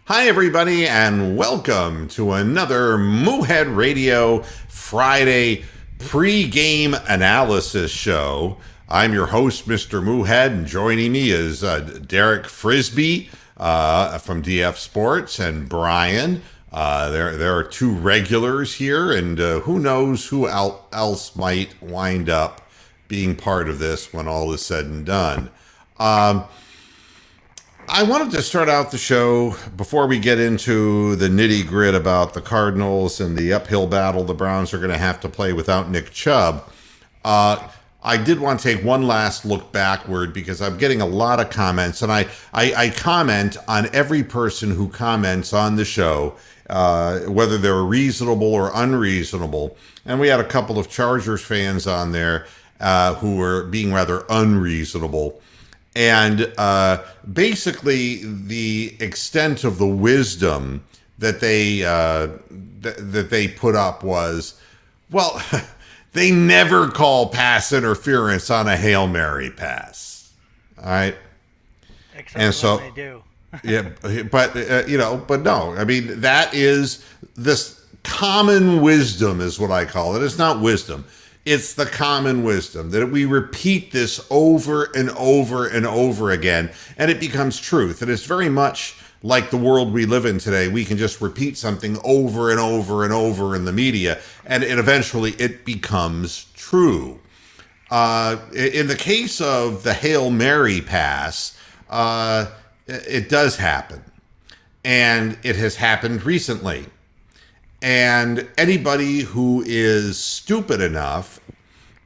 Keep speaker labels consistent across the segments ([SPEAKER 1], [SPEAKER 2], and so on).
[SPEAKER 1] Hi, everybody, and welcome to another Moohead Radio Friday pregame analysis show. I'm your host, Mr. Moohead, and joining me is Derek Frisbee from DF Sports and Brian. There are two regulars here, and who knows who else might wind up being part of this when all is said and done. I wanted to start out the show before we get into the nitty-gritty about the Cardinals and the uphill battle the Browns are going to have to play without Nick Chubb. I did want to take one last look backward because I'm getting a lot of comments, and I comment on every person who comments on the show, whether they're reasonable or unreasonable. And we had a couple of Chargers fans on there who were being rather unreasonable. And basically, the extent of the wisdom that they put up was, well, they never call pass interference on a Hail Mary pass. All right,
[SPEAKER 2] except and so they do.
[SPEAKER 1] Yeah, but but no. I mean, that is this common wisdom, is what I call it. It's not wisdom. It's the common wisdom that we repeat this over and over and over again, and it becomes truth. And it's very much like the world we live in today. We can just repeat something over and over and over in the media, and eventually it becomes true. In the case of the Hail Mary pass, it does happen, and it has happened recently. And anybody who is stupid enough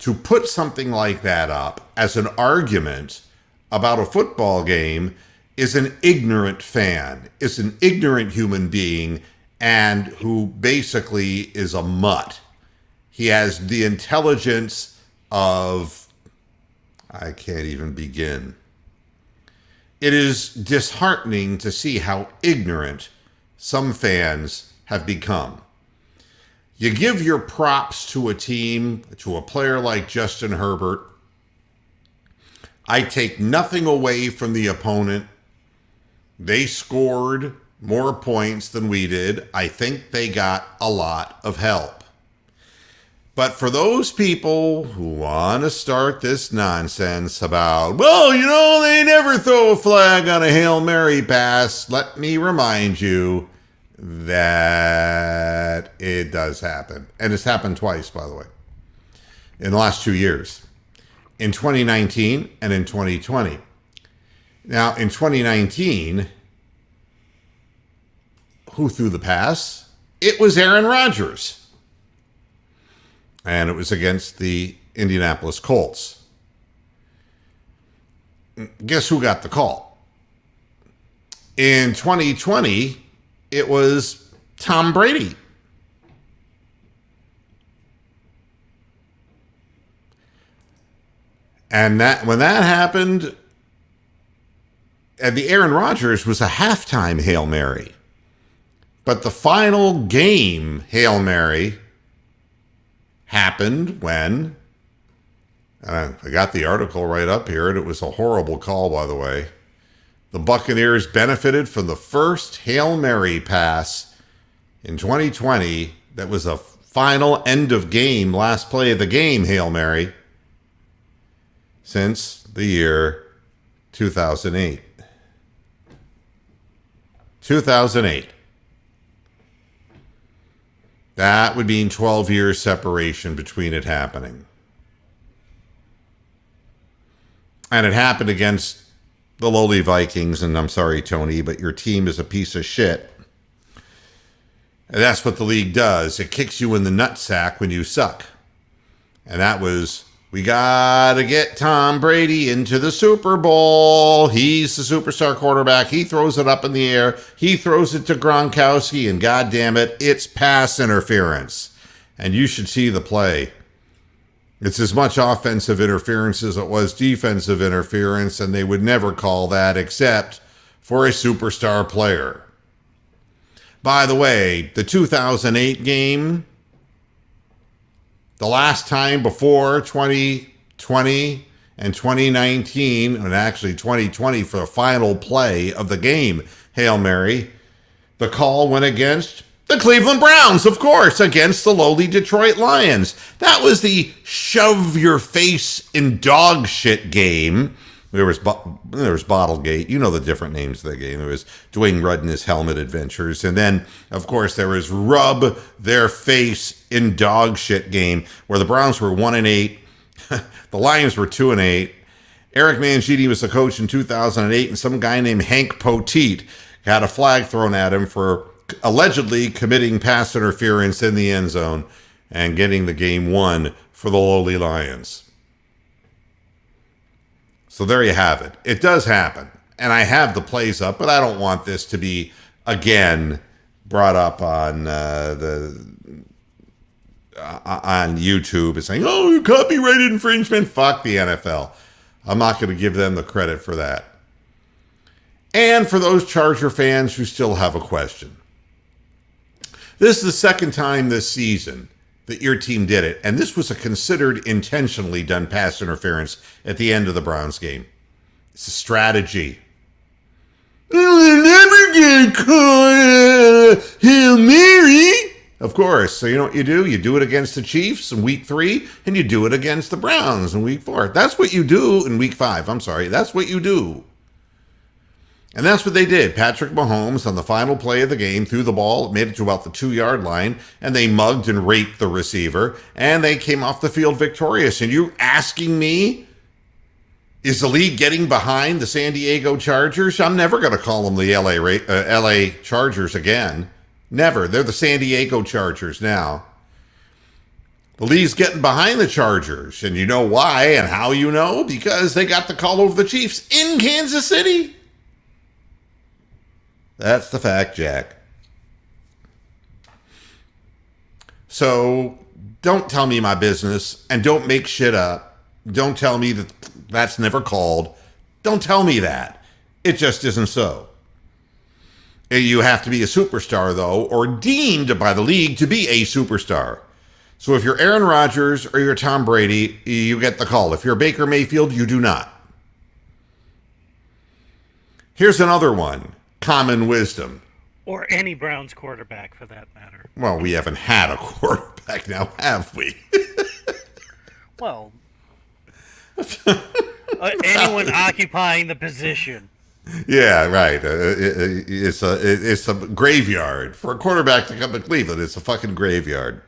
[SPEAKER 1] to put something like that up as an argument about a football game is an ignorant fan, is an ignorant human being, and who basically is a mutt. He has the intelligence of, I can't even begin. It is disheartening to see how ignorant some fans have become. You give your props to a team, to a player like Justin Herbert. I take nothing away from the opponent. They scored more points than we did. I think they got a lot of help. But for those people who want to start this nonsense about, well, they never throw a flag on a Hail Mary pass, let me remind you that it does happen. And it's happened twice, by the way, in the last 2 years, in 2019 and in 2020. Now, in 2019, who threw the pass? It was Aaron Rodgers. And it was against the Indianapolis Colts. Guess who got the call? In 2020, it was Tom Brady. And when that happened, and the Aaron Rodgers was a halftime Hail Mary. But the final game Hail Mary happened when, I got the article right up here, and it was a horrible call, by the way. The Buccaneers benefited from the first Hail Mary pass in 2020 that was a final end of game, last play of the game Hail Mary since the year 2008. 2008. That would mean 12 years separation between it happening. And it happened against the lowly Vikings, and I'm sorry, Tony, but your team is a piece of shit. And that's what the league does. It kicks you in the nutsack when you suck. And that was, we got to get Tom Brady into the Super Bowl. He's the superstar quarterback. He throws it up in the air. He throws it to Gronkowski, and God damn it, it's pass interference. And you should see the play. It's as much offensive interference as it was defensive interference, and they would never call that except for a superstar player. By the way, the 2008 game, the last time before 2020 and 2019, and actually 2020 for the final play of the game, Hail Mary, The call went against the Cleveland Browns, of course, against the lowly Detroit Lions. That was the shove your face in dog shit game. There was Bottlegate. You know the different names of the game. There was Dwayne Rudd and his helmet adventures. And then, of course, there was rub their face in dog shit game, where the Browns were 1-8. The Lions were 2-8. Eric Mangini was the coach in 2008, and some guy named Hank Poteet had a flag thrown at him for allegedly committing pass interference in the end zone and getting the game won for the lowly Lions. So there you have it. It does happen. And I have the plays up, but I don't want this to be, again, brought up on on YouTube and saying, oh, copyright infringement. Fuck the NFL. I'm not going to give them the credit for that. And for those Charger fans who still have a question, this is the second time this season that your team did it, and this was a considered intentionally done pass interference at the end of the Browns game. It's a strategy. We'll never get caught, Hail Mary. Of course. So you know what you do? You do it against the Chiefs in week 3, and you do it against the Browns in week 4. That's what you do in week 5. I'm sorry. That's what you do. And that's what they did. Patrick Mahomes, on the final play of the game, threw the ball, made it to about the 2-yard line, and they mugged and raped the receiver, and they came off the field victorious. And you're asking me, is the league getting behind the San Diego Chargers? I'm never going to call them the LA Chargers again. Never. They're the San Diego Chargers now. The league's getting behind the Chargers. And you know why and how you know? Because they got the call over the Chiefs in Kansas City. That's the fact, Jack. So don't tell me my business and don't make shit up. Don't tell me that that's never called. Don't tell me that. It just isn't so. You have to be a superstar, though, or deemed by the league to be a superstar. So if you're Aaron Rodgers or you're Tom Brady, you get the call. If you're Baker Mayfield, you do not. Here's another one. Common wisdom.
[SPEAKER 2] Or any Browns quarterback, for that matter.
[SPEAKER 1] Well, we haven't had a quarterback now, have we?
[SPEAKER 2] Well, anyone occupying the position.
[SPEAKER 1] Yeah, right. It's a graveyard. For a quarterback to come to Cleveland, it's a fucking graveyard.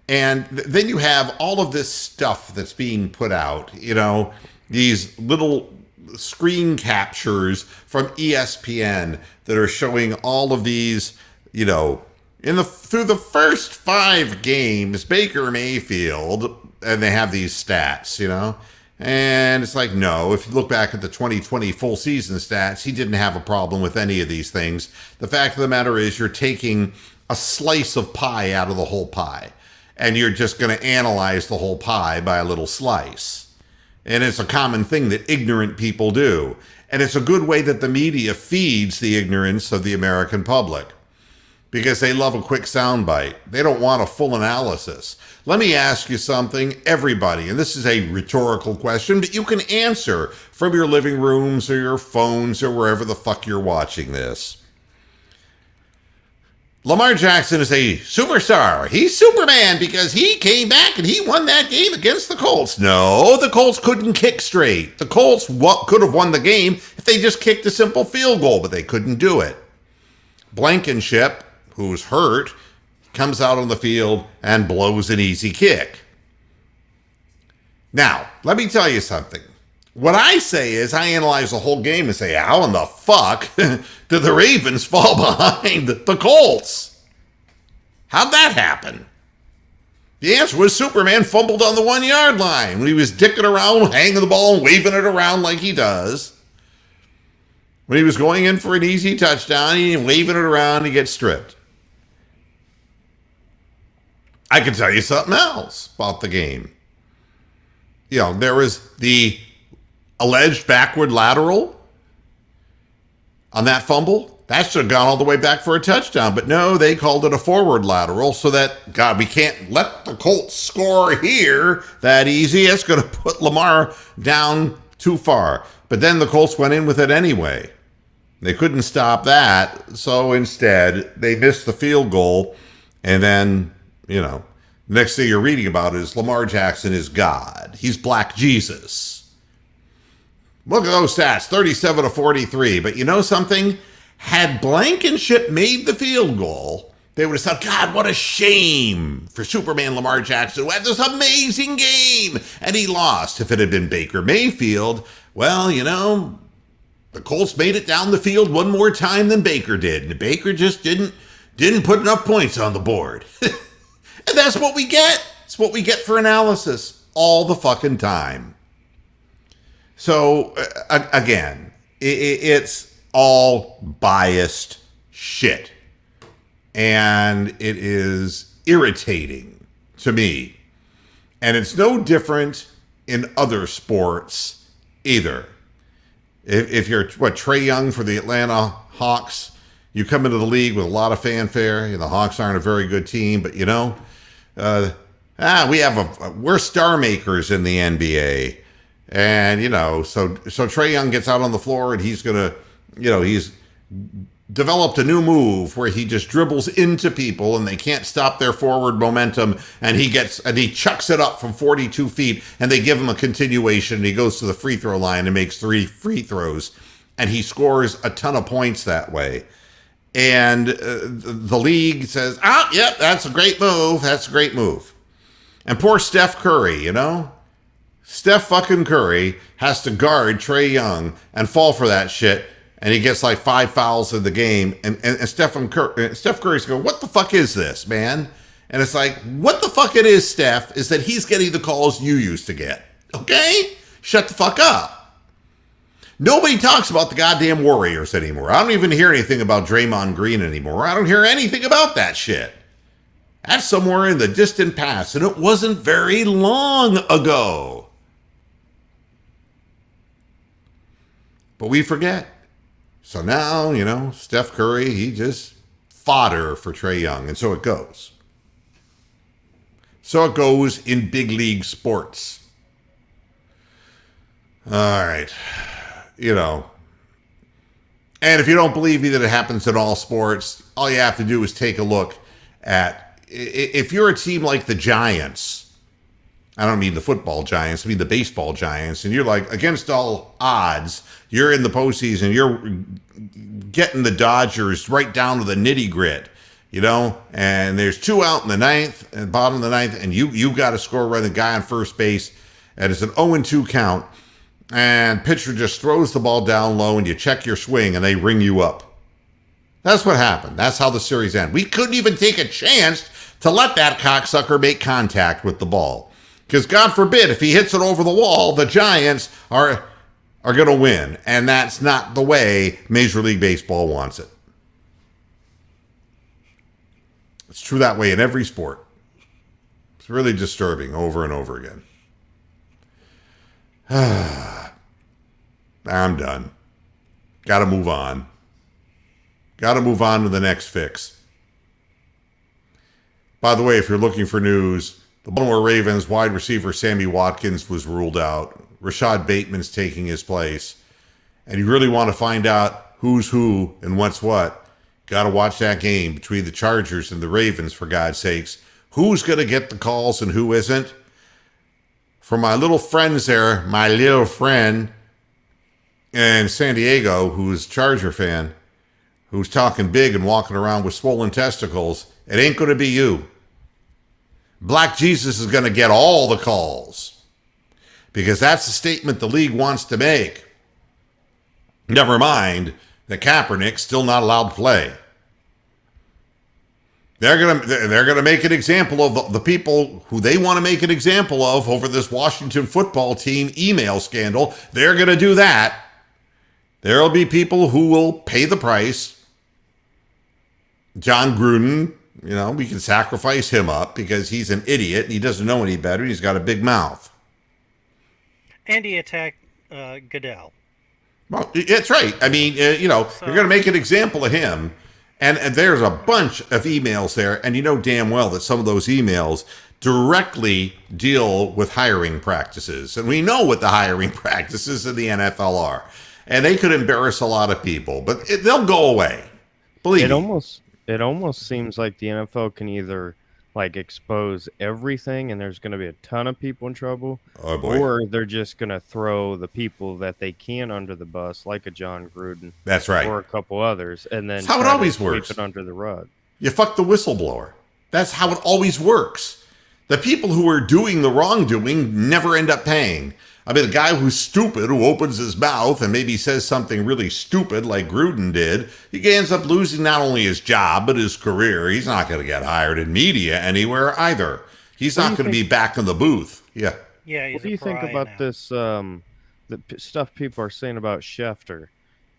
[SPEAKER 1] And then you have all of this stuff that's being put out, you know, these little screen captures from ESPN that are showing all of these, you know, through the first 5 games, Baker Mayfield, and they have these stats, you know, and it's like, no, if you look back at the 2020 full season stats, he didn't have a problem with any of these things. The fact of the matter is you're taking a slice of pie out of the whole pie, and you're just going to analyze the whole pie by a little slice. And it's a common thing that ignorant people do. And it's a good way that the media feeds the ignorance of the American public, because they love a quick soundbite. They don't want a full analysis. Let me ask you something, everybody, and this is a rhetorical question, but you can answer from your living rooms or your phones or wherever the fuck you're watching this. Lamar Jackson is a superstar. He's Superman because he came back and he won that game against the Colts. No, the Colts couldn't kick straight. The Colts could have won the game if they just kicked a simple field goal, but they couldn't do it. Blankenship, who's hurt, comes out on the field and blows an easy kick. Now, let me tell you something. What I say is I analyze the whole game and say, how in the fuck did the Ravens fall behind the Colts? How'd that happen? The answer was Superman fumbled on the 1-yard line when he was dicking around, hanging the ball and waving it around like he does. When he was going in for an easy touchdown, he waving it around, he gets stripped. I can tell you something else about the game. You know, there was the alleged backward lateral on that fumble. That should have gone all the way back for a touchdown. But no, they called it a forward lateral so that, God, we can't let the Colts score here that easy. It's going to put Lamar down too far. But then the Colts went in with it anyway. They couldn't stop that, so instead they missed the field goal, and then, next thing you're reading about is Lamar Jackson is God. He's Black Jesus. Look at those stats, 37-43. But you know something? Had Blankenship made the field goal, they would have said, God, what a shame for Superman Lamar Jackson, who had this amazing game, and he lost. If it had been Baker Mayfield, well, the Colts made it down the field one more time than Baker did, and Baker just didn't put enough points on the board. And that's what we get. It's what we get for analysis all the fucking time. So, again, it's all biased shit. And it is irritating to me. And it's no different in other sports either. If you're, Trae Young for the Atlanta Hawks, you come into the league with a lot of fanfare. The Hawks aren't a very good team, but we're star makers in the NBA. And, so Trae Young gets out on the floor and he's going to, he's developed a new move where he just dribbles into people and they can't stop their forward momentum, and he chucks it up from 42 feet, and they give him a continuation, and he goes to the free throw line and makes 3 free throws, and he scores a ton of points that way. And the league says, yep, that's a great move. That's a great move. And poor Steph Curry, Steph fucking Curry has to guard Trae Young and fall for that shit. And he gets like 5 fouls in the game. And Steph Curry's going, what the fuck is this, man? And it's like, what the fuck it is, Steph, is that he's getting the calls you used to get. Okay? Shut the fuck up. Nobody talks about the goddamn Warriors anymore. I don't even hear anything about Draymond Green anymore. I don't hear anything about that shit. That's somewhere in the distant past, and it wasn't very long ago. But we forget. So now, Steph Curry, he just fodder for Trae Young, and so it goes. So it goes in big league sports. All right. And if you don't believe me that it happens in all sports, all you have to do is take a look at, if you're a team like the Giants, I don't mean the football Giants, I mean the baseball Giants, and you're like, against all odds, you're in the postseason, you're getting the Dodgers right down to the nitty grit, and there's 2 out in the ninth, and bottom of the ninth, and you got to score right, the guy on first base, and it's an 0-2 count, and pitcher just throws the ball down low, and you check your swing, and they ring you up. That's what happened. That's how the series ended. We couldn't even take a chance to let that cocksucker make contact with the ball. Because God forbid, if he hits it over the wall, the Giants are going to win. And that's not the way Major League Baseball wants it. It's true that way in every sport. It's really disturbing over and over again. I'm done. Got to move on. Got to move on to the next fix. By the way, if you're looking for news, the Baltimore Ravens wide receiver Sammy Watkins was ruled out. Rashad Bateman's taking his place. And you really want to find out who's who and what's what, got to watch that game between the Chargers and the Ravens, for God's sakes. Who's going to get the calls and who isn't? For my little friends there, my little friend in San Diego, who's a Charger fan, who's talking big and walking around with swollen testicles, it ain't going to be you. Black Jesus is going to get all the calls, because that's the statement the league wants to make. Never mind that Kaepernick's still not allowed to play. They're gonna make an example of the people who they want to make an example of over this Washington football team email scandal. They're going to do that. There'll be people who will pay the price. John Gruden, we can sacrifice him up because he's an idiot and he doesn't know any better. He's got a big mouth.
[SPEAKER 2] And he attacked Goodell.
[SPEAKER 1] Well, that's right. I mean, you're going to make an example of him. And there's a bunch of emails there. And you know damn well that some of those emails directly deal with hiring practices. And we know what the hiring practices in the NFL are. and they could embarrass a lot of people, but they'll go away. Believe
[SPEAKER 3] It
[SPEAKER 1] me.
[SPEAKER 3] almost seems like the NFL can either like expose everything and there's going to be a ton of people in trouble,
[SPEAKER 1] Oh boy,
[SPEAKER 3] or they're just going to throw the people that they can under the bus, like a John Gruden
[SPEAKER 1] that's right.
[SPEAKER 3] or a couple others, and
[SPEAKER 1] That's
[SPEAKER 3] then
[SPEAKER 1] how it
[SPEAKER 3] try to
[SPEAKER 1] always
[SPEAKER 3] sweep
[SPEAKER 1] works.
[SPEAKER 3] it under the rug.
[SPEAKER 1] You fuck the whistleblower. That's how it always works. The people who are doing the wrongdoing never end up paying. I mean, the guy who's stupid, who opens his mouth and maybe says something really stupid like Gruden did, he ends up losing not only his job, but his career. He's not going to get hired in media anywhere either. He's not going to be back in the booth. Yeah.
[SPEAKER 2] Yeah, he's
[SPEAKER 3] What do you
[SPEAKER 2] a
[SPEAKER 3] think
[SPEAKER 2] pariah
[SPEAKER 3] about
[SPEAKER 2] now.
[SPEAKER 3] this? Stuff people are saying about Schefter,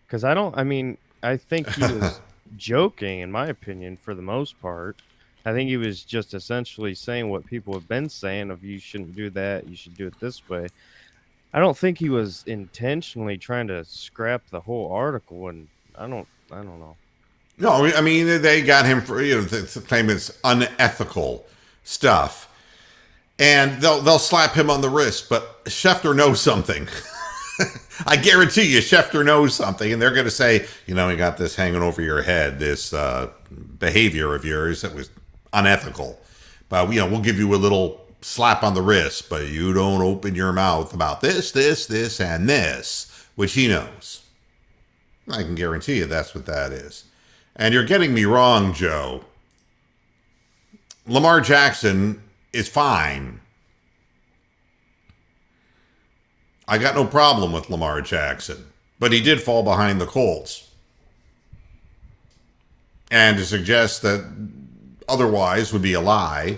[SPEAKER 3] because I mean, I think he was joking, in my opinion, for the most part. I think he was just essentially saying what people have been saying of you shouldn't do that, you should do it this way. I don't think he was intentionally trying to scrap the whole article, and I don't know.
[SPEAKER 1] No, I mean, they got him for, to claim it's unethical stuff. And they'll slap him on the wrist, but Schefter knows something. I guarantee you, Schefter knows something, and they're going to say, you got this hanging over your head, this behavior of yours that was unethical. But we'll give you a little slap on the wrist, but you don't open your mouth about this, and this, which he knows. I can guarantee you that's what that is. And you're getting me wrong, Joe. Lamar Jackson is fine. I got no problem with Lamar Jackson, but he did fall behind the Colts. And to suggest that otherwise would be a lie.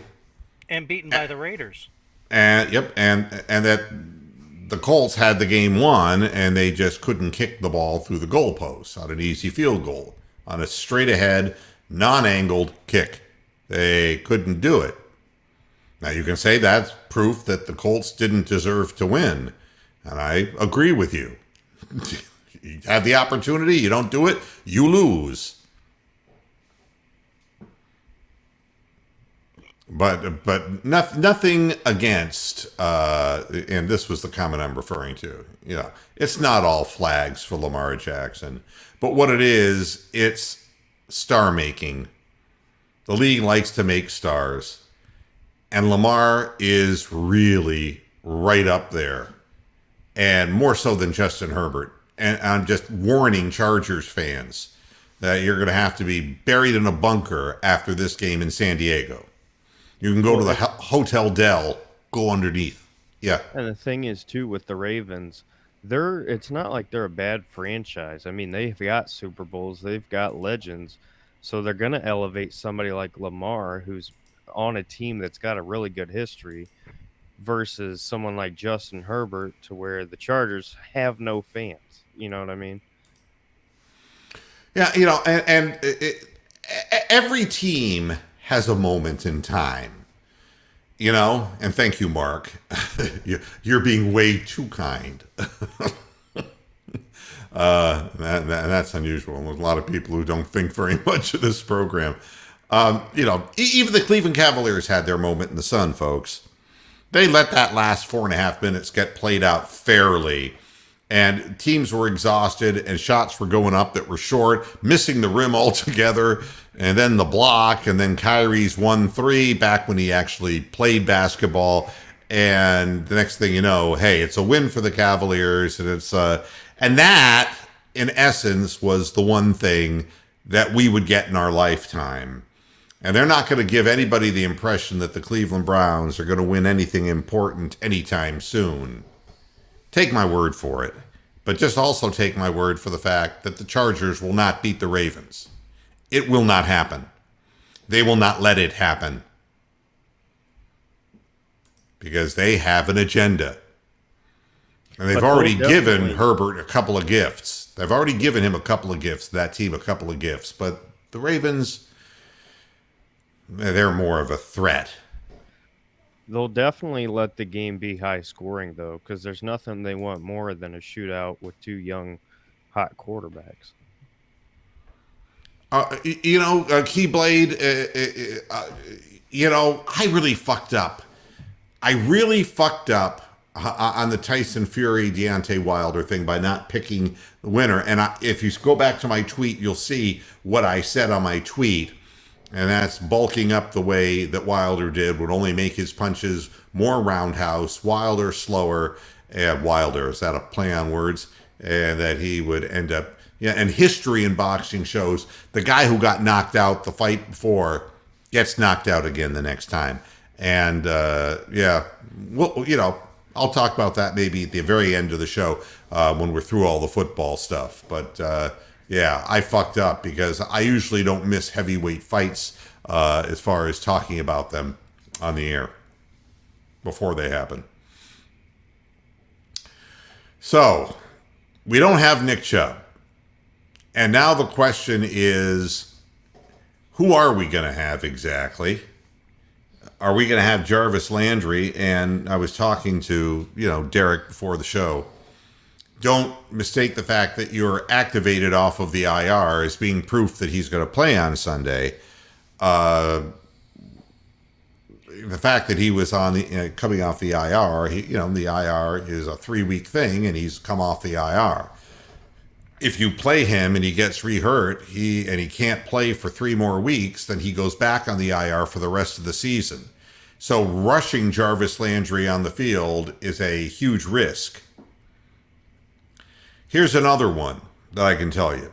[SPEAKER 2] And beaten by the Raiders.
[SPEAKER 1] And that the Colts had the game won, and they just couldn't kick the ball through the goalposts on an easy field goal, on a straight ahead, non-angled kick. They couldn't do it. Now you can say that's proof that the Colts didn't deserve to win, and I agree with you. You have the opportunity, you don't do it, you lose. But nothing against, and this was the comment I'm referring to. It's not all flags for Lamar Jackson, but what it is, it's star making. The league likes to make stars, and Lamar is really right up there, and more so than Justin Herbert. And I'm just warning Chargers fans that you're going to have to be buried in a bunker after this game in San Diego. You can go to the Hotel Del, go underneath. Yeah.
[SPEAKER 3] And the thing is, too, with the Ravens, it's not like they're a bad franchise. I mean, they've got Super Bowls, they've got legends, so they're going to elevate somebody like Lamar, who's on a team that's got a really good history, versus someone like Justin Herbert, to where the Chargers have no fans. You know what I mean?
[SPEAKER 1] Yeah, every team has a moment in time, and thank you, Mark. You're being way too kind. That's unusual. There's a lot of people who don't think very much of this program. Even the Cleveland Cavaliers had their moment in the sun, folks. They let that last 4.5 minutes get played out fairly. And teams were exhausted, and shots were going up that were short, missing the rim altogether, and then the block, and then Kyrie's 1-3 back when he actually played basketball. And the next thing you know, hey, it's a win for the Cavaliers, and and that, in essence, was the one thing that we would get in our lifetime. And they're not going to give anybody the impression that the Cleveland Browns are going to win anything important anytime soon. Take my word for it. But just also take my word for the fact that the Chargers will not beat the Ravens. It will not happen. They will not let it happen. Because they have an agenda. And they've already given Herbert a couple of gifts. They've already given him a couple of gifts, that team a couple of gifts. But the Ravens, they're more of a threat.
[SPEAKER 3] They'll definitely let the game be high scoring, though, because there's nothing they want more than a shootout with two young, hot quarterbacks.
[SPEAKER 1] Keyblade, I really fucked up. I really fucked up on the Tyson Fury Deontay Wilder thing by not picking the winner. And if you go back to my tweet, you'll see what I said on my tweet. And that's bulking up the way that Wilder did would only make his punches more roundhouse, Wilder slower, and Wilder, is that a play on words? And that he would end up, yeah, and history in boxing shows the guy who got knocked out the fight before gets knocked out again the next time. And yeah, well, I'll talk about that maybe at the very end of the show when we're through all the football stuff. But yeah, I fucked up because I usually don't miss heavyweight fights as far as talking about them on the air before they happen. So we don't have Nick Chubb. And now the question is, who are we going to have exactly? Are we going to have Jarvis Landry? And I was talking to, Derek before the show. Don't mistake the fact that you're activated off of the IR as being proof that he's going to play on Sunday. The fact that he was on the coming off the IR, the IR is a 3-week thing, and he's come off the IR. If you play him and he gets re-hurt, he can't play for 3 more weeks, then he goes back on the IR for the rest of the season. So rushing Jarvis Landry on the field is a huge risk. Here's another one that I can tell you.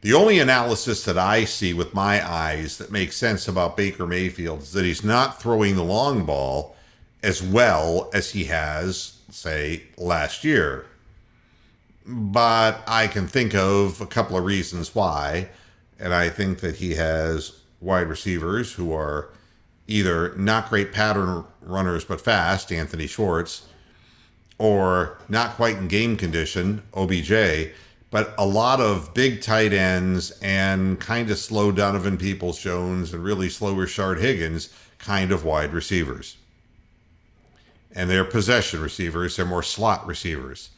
[SPEAKER 1] The only analysis that I see with my eyes that makes sense about Baker Mayfield is that he's not throwing the long ball as well as he has, say, last year. But I can think of a couple of reasons why. And I think that he has wide receivers who are either not great pattern runners but fast, Anthony Schwartz, or not quite in game condition, OBJ, but a lot of big tight ends and kind of slow Donovan Peoples-Jones and really slow Rashard Higgins kind of wide receivers. And they're possession receivers, they're more slot receivers.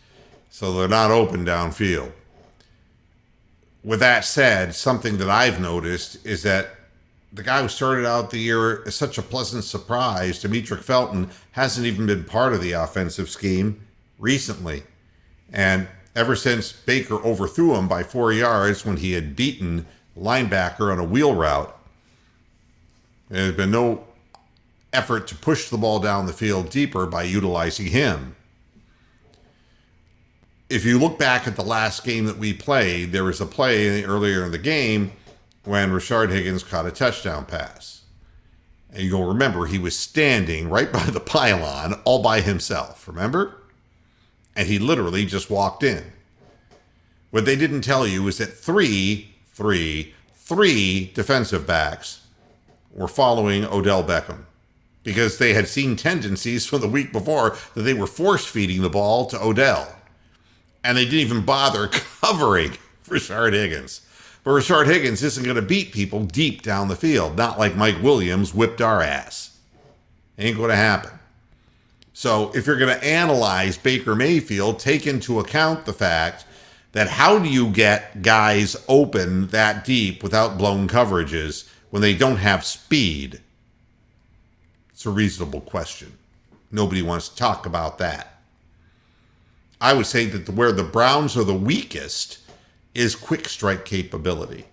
[SPEAKER 1] So they're not open downfield. With that said, something that I've noticed is that the guy who started out the year as such a pleasant surprise, Demetric Felton, hasn't even been part of the offensive scheme recently. And ever since Baker overthrew him by 4 yards when he had beaten linebacker on a wheel route, there's been no effort to push the ball down the field deeper by utilizing him. If you look back at the last game that we played, there was a play earlier in the game when Rashard Higgins caught a touchdown pass. And you'll remember he was standing right by the pylon all by himself, remember? And he literally just walked in. What they didn't tell you is that three defensive backs were following Odell Beckham because they had seen tendencies from the week before that they were force-feeding the ball to Odell. And they didn't even bother covering Rashard Higgins. But Rashard Higgins isn't going to beat people deep down the field, not like Mike Williams whipped our ass. Ain't going to happen. So if you're going to analyze Baker Mayfield, take into account the fact that how do you get guys open that deep without blown coverages when they don't have speed? It's a reasonable question. Nobody wants to talk about that. I would say that where the Browns are the weakest is quick strike capability.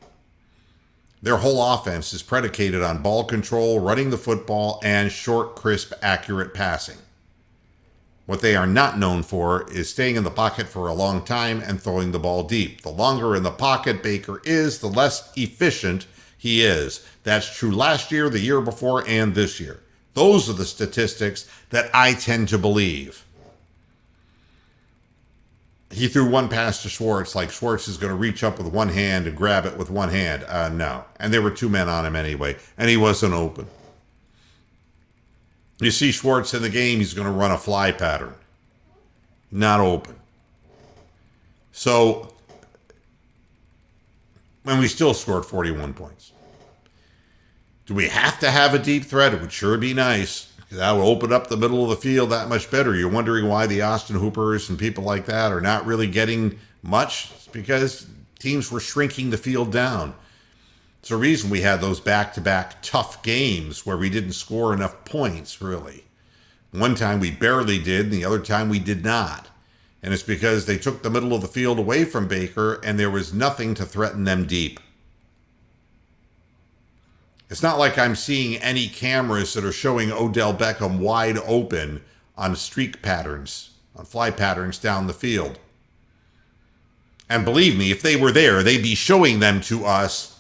[SPEAKER 1] Their whole offense is predicated on ball control, running the football, and short, crisp, accurate passing. What they are not known for is staying in the pocket for a long time and throwing the ball deep. The longer in the pocket Baker is, the less efficient he is. That's true last year, the year before, and this year. Those are the statistics that I tend to believe. He threw one pass to Schwartz, like Schwartz is going to reach up with one hand and grab it with one hand. No. And there were 2 men on him anyway, and he wasn't open. You see Schwartz in the game, he's going to run a fly pattern. Not open. So, and we still scored 41 points. Do we have to have a deep threat? It would sure be nice. That would open up the middle of the field that much better. You're wondering why the Austin Hoopers and people like that are not really getting much? It's because teams were shrinking the field down. It's the reason we had those back-to-back tough games where we didn't score enough points, really. One time we barely did, and the other time we did not. And it's because they took the middle of the field away from Baker, and there was nothing to threaten them deep. It's not like I'm seeing any cameras that are showing Odell Beckham wide open on streak patterns, on fly patterns down the field. And believe me, if they were there, they'd be showing them to us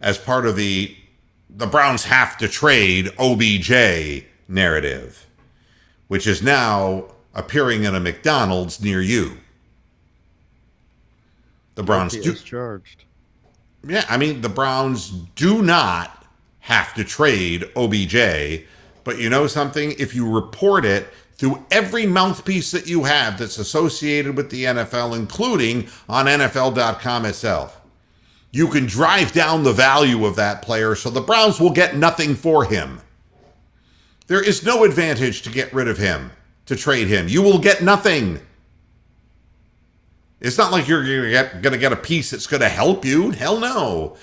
[SPEAKER 1] as part of the Browns have to trade OBJ narrative, which is now appearing in a McDonald's near you. The Browns do
[SPEAKER 3] charged.
[SPEAKER 1] Yeah, I mean, the Browns do not have to trade OBJ, but you know something? If you report it through every mouthpiece that you have that's associated with the NFL, including on NFL.com itself, you can drive down the value of that player so the Browns will get nothing for him. There is no advantage to get rid of him, to trade him. You will get nothing. It's not like you're going to get a piece that's going to help you. Hell no.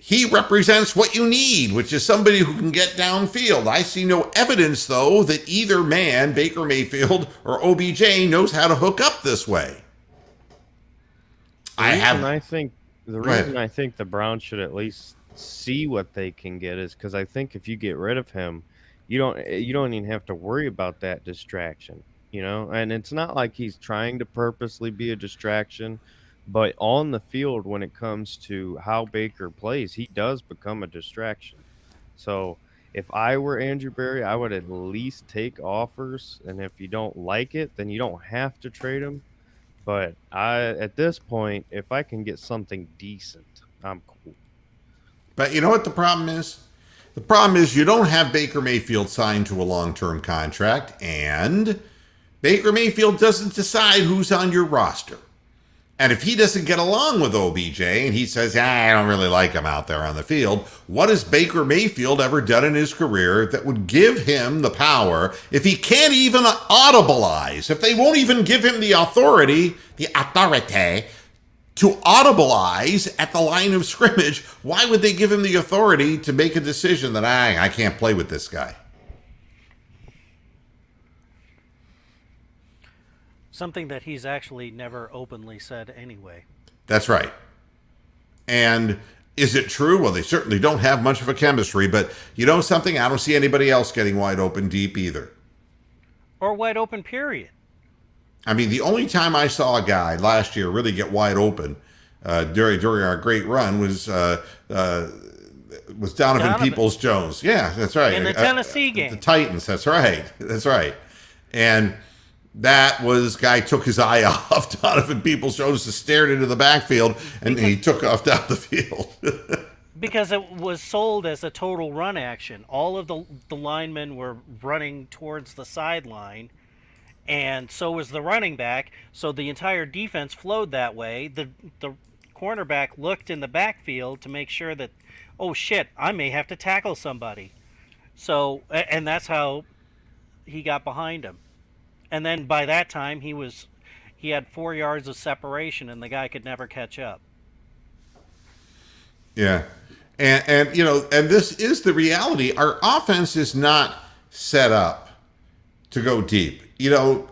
[SPEAKER 1] He represents what you need, which is somebody who can get downfield. I see no evidence, though, that either man, Baker Mayfield or OBJ, knows how to hook up this way.
[SPEAKER 3] I think the Browns should at least see what they can get is because I think if you get rid of him, you don't even have to worry about that distraction. You know, and it's not like he's trying to purposely be a distraction, but on the field, when it comes to how Baker plays, he does become a distraction. So if I were Andrew Berry, I would at least take offers. And if you don't like it, then you don't have to trade him. But at this point, if I can get something decent, I'm cool.
[SPEAKER 1] But you know what the problem is? The problem is you don't have Baker Mayfield signed to a long-term contract, and Baker Mayfield doesn't decide who's on your roster. And if he doesn't get along with OBJ and he says, I don't really like him out there on the field, what has Baker Mayfield ever done in his career that would give him the power if he can't even audibilize, if they won't even give him the authority to audibilize at the line of scrimmage? Why would they give him the authority to make a decision that I can't play with this guy?
[SPEAKER 2] Something that he's actually never openly said anyway.
[SPEAKER 1] That's right. And is it true? Well, they certainly don't have much of a chemistry, but you know something? I don't see anybody else getting wide open deep either.
[SPEAKER 2] Or wide open, period.
[SPEAKER 1] I mean, the only time I saw a guy last year really get wide open during our great run was Donovan Peoples-Jones. Yeah, that's right.
[SPEAKER 2] In the Tennessee game.
[SPEAKER 1] The Titans, that's right. That's right. And that was, guy took his eye off Donovan Peoples-Jones, just stared into the backfield, and he took off down the field.
[SPEAKER 2] Because it was sold as a total run action. All of the linemen were running towards the sideline, and so was the running back. So the entire defense flowed that way. The cornerback looked in the backfield to make sure that, oh shit, I may have to tackle somebody. So, and that's how he got behind him. And then by that time, he had 4 yards of separation, and the guy could never catch up.
[SPEAKER 1] Yeah. And you know, and this is the reality. Our offense is not set up to go deep. You know,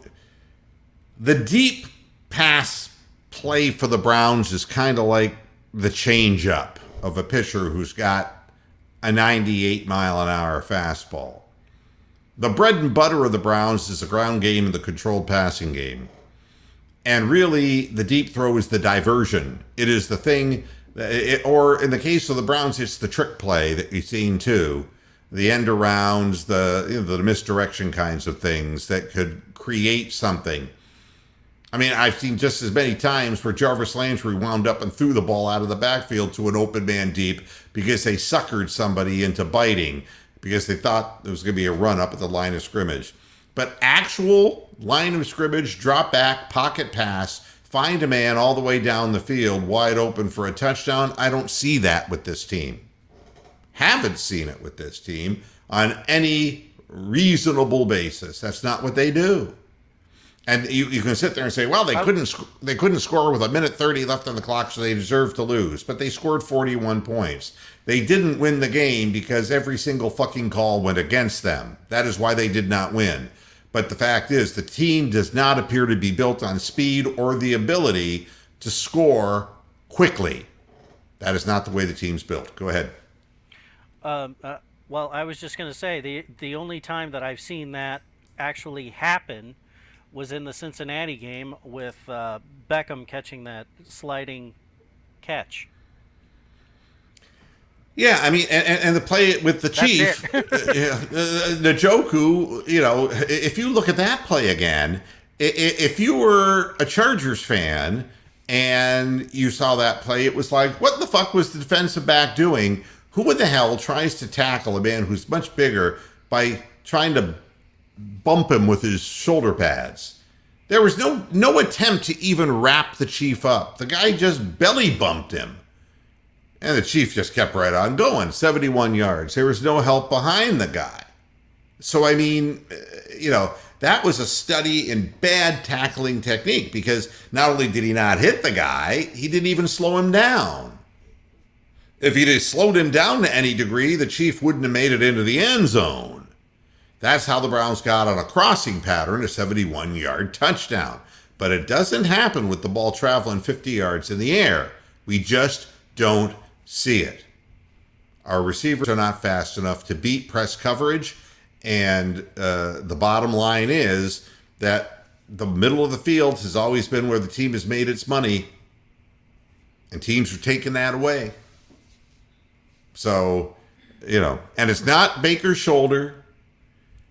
[SPEAKER 1] the deep pass play for the Browns is kind of like the change-up of a pitcher who's got a 98-mile-an-hour fastball. The bread and butter of the Browns is the ground game and the controlled passing game. And really, the deep throw is the diversion. It is the thing, or in the case of the Browns, it's the trick play that you've seen too. The end arounds, the misdirection kinds of things that could create something. I mean, I've seen just as many times where Jarvis Landry wound up and threw the ball out of the backfield to an open man deep because they suckered somebody into biting, because they thought there was going to be a run up at the line of scrimmage. But actual line of scrimmage, drop back, pocket pass, find a man all the way down the field, wide open for a touchdown, I don't see that with this team. Haven't seen it with this team on any reasonable basis. That's not what they do. And you can sit there and say, well, they couldn't score with 1:30 left on the clock, so they deserved to lose. But they scored 41 points. They didn't win the game because every single fucking call went against them. That is why they did not win. But the fact is, the team does not appear to be built on speed or the ability to score quickly. That is not the way the team's built. Go ahead.
[SPEAKER 2] Well, I was just going to say the only time that I've seen that actually happen was in the Cincinnati game with Beckham catching that sliding catch.
[SPEAKER 1] Yeah, I mean, and the play with the Chief, Njoku, if you look at that play again, if you were a Chargers fan and you saw that play, it was like, what the fuck was the defensive back doing? Who in the hell tries to tackle a man who's much bigger by trying to bump him with his shoulder pads? There was no attempt to even wrap the Chief up. The guy just belly bumped him. And the Chief just kept right on going, 71 yards. There was no help behind the guy. So, I mean, that was a study in bad tackling technique because not only did he not hit the guy, he didn't even slow him down. If he'd have slowed him down to any degree, the Chief wouldn't have made it into the end zone. That's how the Browns got on a crossing pattern, a 71-yard touchdown. But it doesn't happen with the ball traveling 50 yards in the air. We just don't see it. Our receivers are not fast enough to beat press coverage, and the bottom line is that the middle of the field has always been where the team has made its money, and teams are taking that away. So, and it's not Baker's shoulder.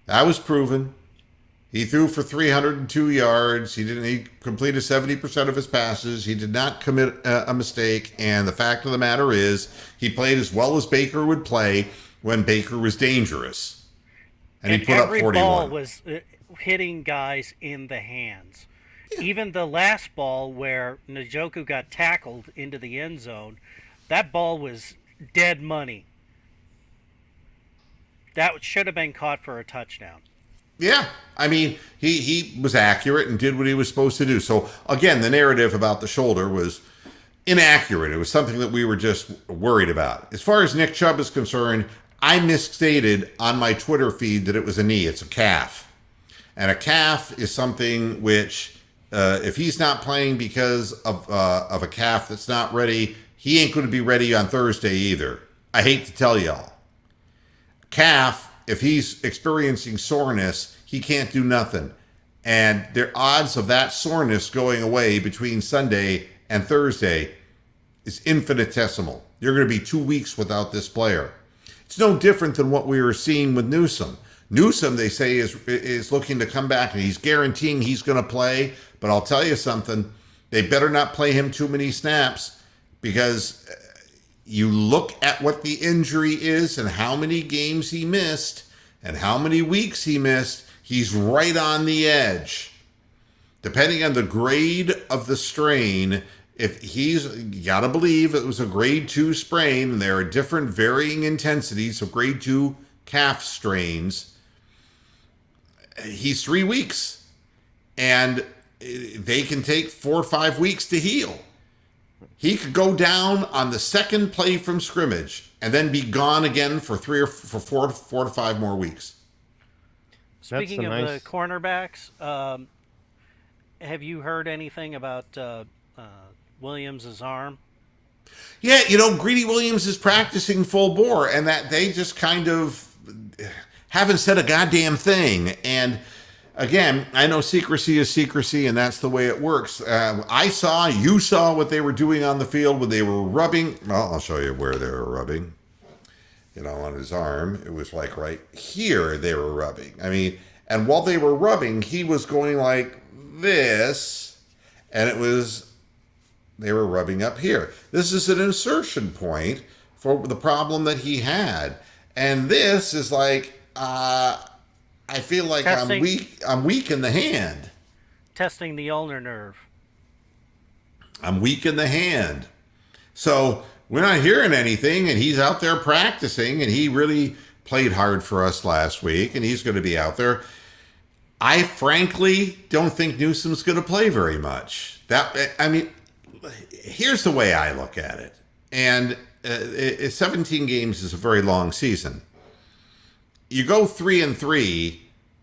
[SPEAKER 1] That was proven. He threw for 302 yards. He completed 70% of his passes. He did not commit a mistake. And the fact of the matter is, he played as well as Baker would play when Baker was dangerous. And he put up 41.
[SPEAKER 2] Every ball was hitting guys in the hands. Yeah. Even the last ball where Njoku got tackled into the end zone, that ball was dead money. That should have been caught for a touchdown.
[SPEAKER 1] Yeah, I mean, he was accurate and did what he was supposed to do. So, again, the narrative about the shoulder was inaccurate. It was something that we were just worried about. As far as Nick Chubb is concerned, I misstated on my Twitter feed that it was a knee. It's a calf. And a calf is something which, if he's not playing because of a calf that's not ready, he ain't going to be ready on Thursday either. I hate to tell y'all. Calf, if he's experiencing soreness, he can't do nothing. And the odds of that soreness going away between Sunday and Thursday is infinitesimal. You're going to be 2 weeks without this player. It's no different than what we were seeing with Newsome. Newsome, they say, is looking to come back, and he's guaranteeing he's going to play. But I'll tell you something. They better not play him too many snaps, because you look at what the injury is and how many games he missed and how many weeks he missed, he's right on the edge. Depending on the grade of the strain, if you got to believe it was a grade 2 sprain, and there are different varying intensities of grade 2 calf strains, he's 3 weeks. And they can take 4 or 5 weeks to heal. He could go down on the second play from scrimmage and then be gone again for 4 to 5 more weeks.
[SPEAKER 2] Speaking of the cornerbacks, have you heard anything about Williams' arm?
[SPEAKER 1] Yeah, Greedy Williams is practicing full bore, and that they just kind of haven't said a goddamn thing. And again, I know secrecy is secrecy, and that's the way it works. You saw what they were doing on the field when they were rubbing. Well, I'll show you where they were rubbing. On his arm. It was like right here they were rubbing. I mean, and while they were rubbing, he was going like this, and they were rubbing up here. This is an insertion point for the problem that he had. And this is like, I feel like I'm weak in the hand.
[SPEAKER 2] Testing the ulnar nerve.
[SPEAKER 1] I'm weak in the hand. So we're not hearing anything, and he's out there practicing, and he really played hard for us last week, and he's going to be out there. I frankly don't think Newsom's going to play very much. Here's the way I look at it. And 17 games is a very long season. You go 3-3,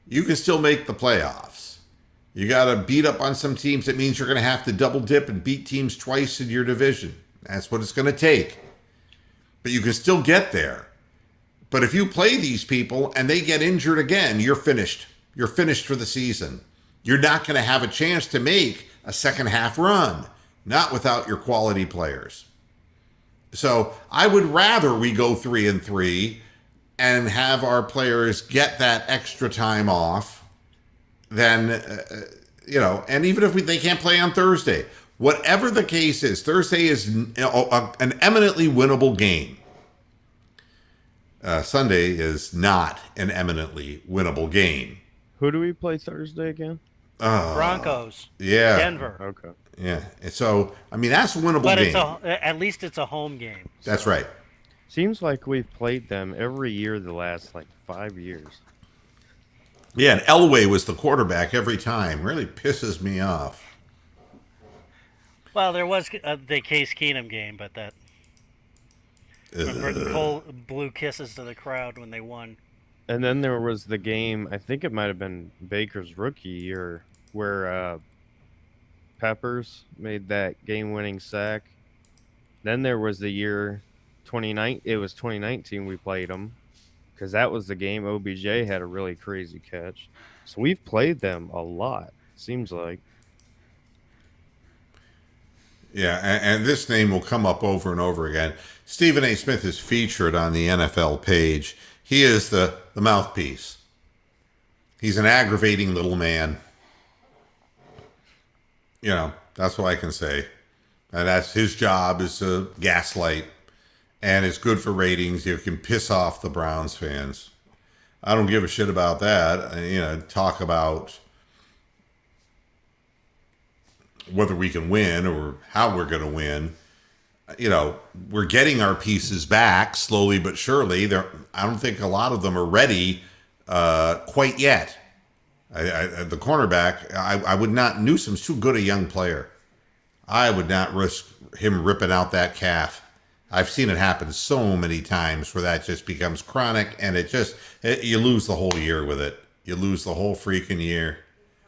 [SPEAKER 1] you can still make the playoffs. You got to beat up on some teams. That means you're going to have to double dip and beat teams twice in your division. That's what it's going to take. But you can still get there. But if you play these people and they get injured again, you're finished. You're finished for the season. You're not going to have a chance to make a second half run, not without your quality players. So I would rather we go 3-3 and have our players get that extra time off than, and even if they can't play on Thursday, whatever the case is, Thursday is an eminently winnable game. Sunday is not an eminently winnable game.
[SPEAKER 3] Who do we play Thursday again?
[SPEAKER 2] Broncos.
[SPEAKER 1] Yeah.
[SPEAKER 2] Denver.
[SPEAKER 3] Okay.
[SPEAKER 1] Yeah. So, that's a winnable
[SPEAKER 2] But
[SPEAKER 1] game.
[SPEAKER 2] at least it's a home game. So.
[SPEAKER 1] That's right.
[SPEAKER 3] Seems like we've played them every year the last 5 years.
[SPEAKER 1] Yeah, and Elway was the quarterback every time. Really pisses me off.
[SPEAKER 2] Well, there was the Case Keenum game, but that Cole blew kisses to the crowd when they won.
[SPEAKER 3] And then there was the game, I think it might have been Baker's rookie year, where Peppers made that game-winning sack. Then there was the year 2019 we played them, because that was the game OBJ had a really crazy catch. So we've played them a lot, seems like.
[SPEAKER 1] Yeah, and this name will come up over and over again. Stephen A. Smith is featured on the NFL page. He is the mouthpiece. He's an aggravating little man. That's what I can say. And that's his job, is to gaslight. And it's good for ratings. You can piss off the Browns fans. I don't give a shit about that. Talk about whether we can win or how we're going to win. We're getting our pieces back slowly but surely. I don't think a lot of them are ready quite yet. The cornerback, I would not. Newsom's too good a young player. I would not risk him ripping out that calf. I've seen it happen so many times where that just becomes chronic, and you lose the whole year with it. You lose the whole freaking year.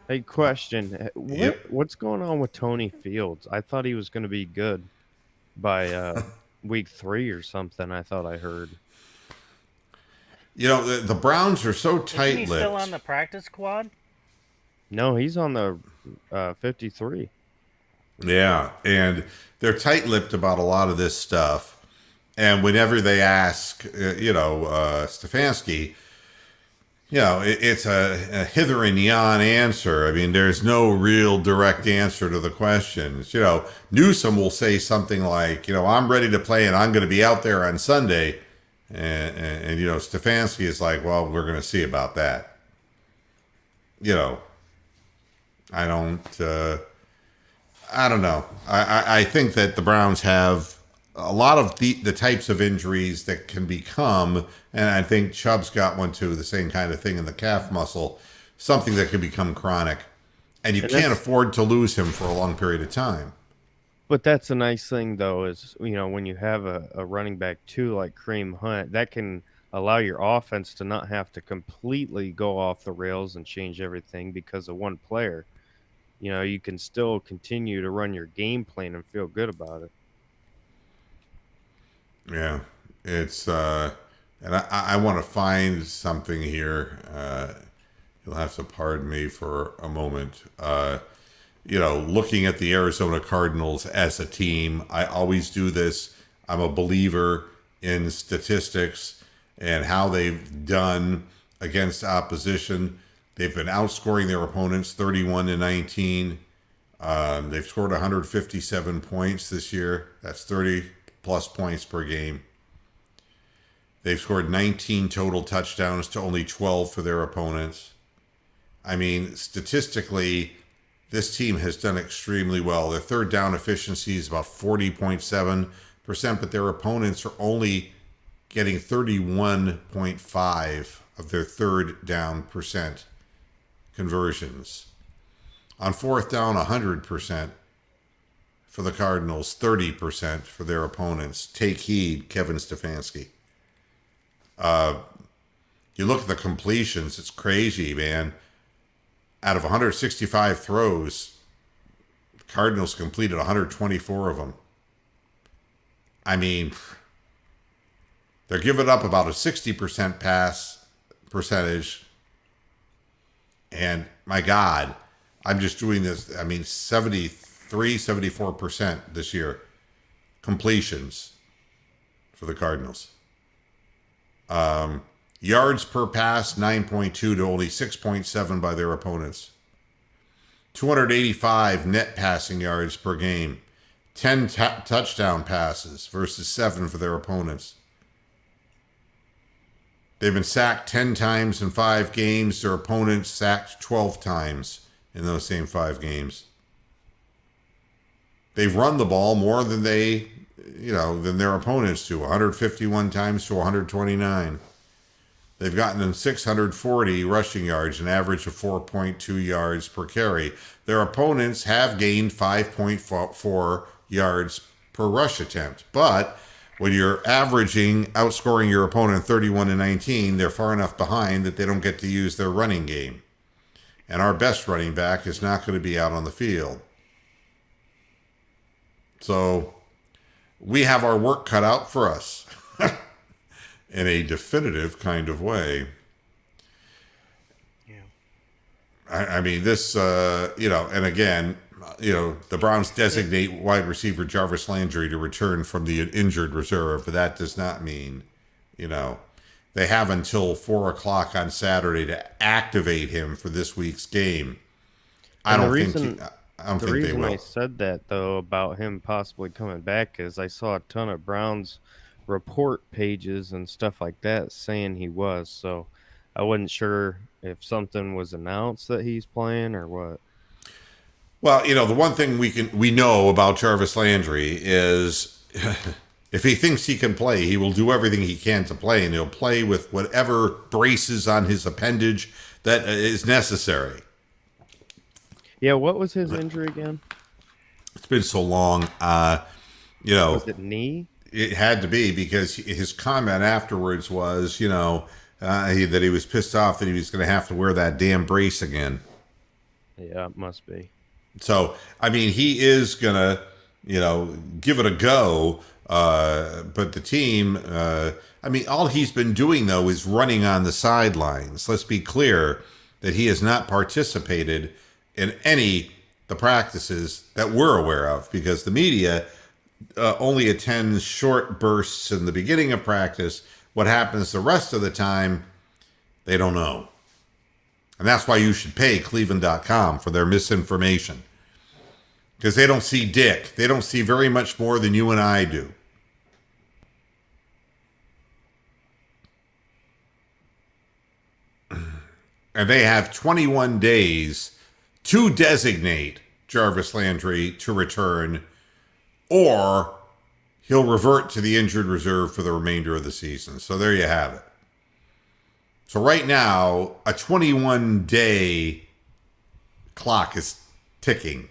[SPEAKER 3] Hey, question. What's going on with Tony Fields? I thought he was going to be good by week 3 or something, I thought I heard.
[SPEAKER 1] The Browns are so tight-lipped.
[SPEAKER 2] Isn't he still on the practice squad?
[SPEAKER 3] No, he's on the 53.
[SPEAKER 1] Yeah, and they're tight-lipped about a lot of this stuff. And whenever they ask, Stefanski, it's a hither and yon answer. There's no real direct answer to the questions. Newsom will say something like, I'm ready to play and I'm going to be out there on Sunday. And Stefanski is like, well, we're going to see about that. I don't know. I think that the Browns have a lot of the types of injuries that can become, and I think Chubb's got one too, the same kind of thing in the calf muscle, something that can become chronic. And you can't afford to lose him for a long period of time.
[SPEAKER 3] But that's a nice thing, though, is, when you have a running back, too, like Kareem Hunt, that can allow your offense to not have to completely go off the rails and change everything because of one player. You can still continue to run your game plan and feel good about it.
[SPEAKER 1] Yeah, it's and I want to find something here. You'll have to pardon me for a moment. Looking at the Arizona Cardinals as a team, I always do this. I'm a believer in statistics and how they've done against opposition. They've been outscoring their opponents 31-19. They've scored 157 points this year. That's 30-plus points per game. They've scored 19 total touchdowns to only 12 for their opponents. Statistically, this team has done extremely well. Their third down efficiency is about 40.7%, but their opponents are only getting 31.5 of their third down percent. conversions. On fourth down, 100% for the Cardinals, 30% for their opponents. Take heed, Kevin Stefanski. You look at the completions, it's crazy, man. Out of 165 throws, the Cardinals completed 124 of them. I mean, they're giving up about a 60% pass percentage. And my God, I'm just doing this. I mean, 73, 74% this year completions for the Cardinals. Yards per pass, 9.2 to only 6.7 by their opponents. 285 net passing yards per game. 10 touchdown passes versus 7 for their opponents. They've been sacked 10 times in 5 games. Their opponents sacked 12 times in those same 5 games. They've run the ball more than than their opponents do. 151 times to 129. They've gotten them 640 rushing yards, an average of 4.2 yards per carry. Their opponents have gained 5.4 yards per rush attempt. But when you're outscoring your opponent 31-19, they're far enough behind that they don't get to use their running game. And our best running back is not going to be out on the field. So we have our work cut out for us in a definitive kind of way.
[SPEAKER 2] Yeah.
[SPEAKER 1] I mean, this, and again, the Browns designate wide receiver Jarvis Landry to return from the injured reserve, but that does not mean, they have until 4 o'clock on Saturday to activate him for this week's game. I don't think they will.
[SPEAKER 3] The reason I said that, though, about him possibly coming back is I saw a ton of Browns report pages and stuff like that saying he was. So I wasn't sure if something was announced that he's playing or what.
[SPEAKER 1] Well, the one thing we know about Jarvis Landry is if he thinks he can play, he will do everything he can to play, and he'll play with whatever braces on his appendage that is necessary.
[SPEAKER 3] Yeah, what was his injury again?
[SPEAKER 1] It's been so long.
[SPEAKER 3] Was it knee?
[SPEAKER 1] It had to be, because his comment afterwards was, that he was pissed off that he was going to have to wear that damn brace again.
[SPEAKER 3] Yeah, it must be.
[SPEAKER 1] So, I mean, he is going to, give it a go. But the team, all he's been doing, though, is running on the sidelines. Let's be clear that he has not participated in the practices that we're aware of, because the media only attends short bursts in the beginning of practice. What happens the rest of the time, they don't know. And that's why you should pay Cleveland.com for their misinformation. Because they don't see dick. They don't see very much more than you and I do. And they have 21 days to designate Jarvis Landry to return, or he'll revert to the injured reserve for the remainder of the season. So there you have it. So right now, a 21-day clock is ticking.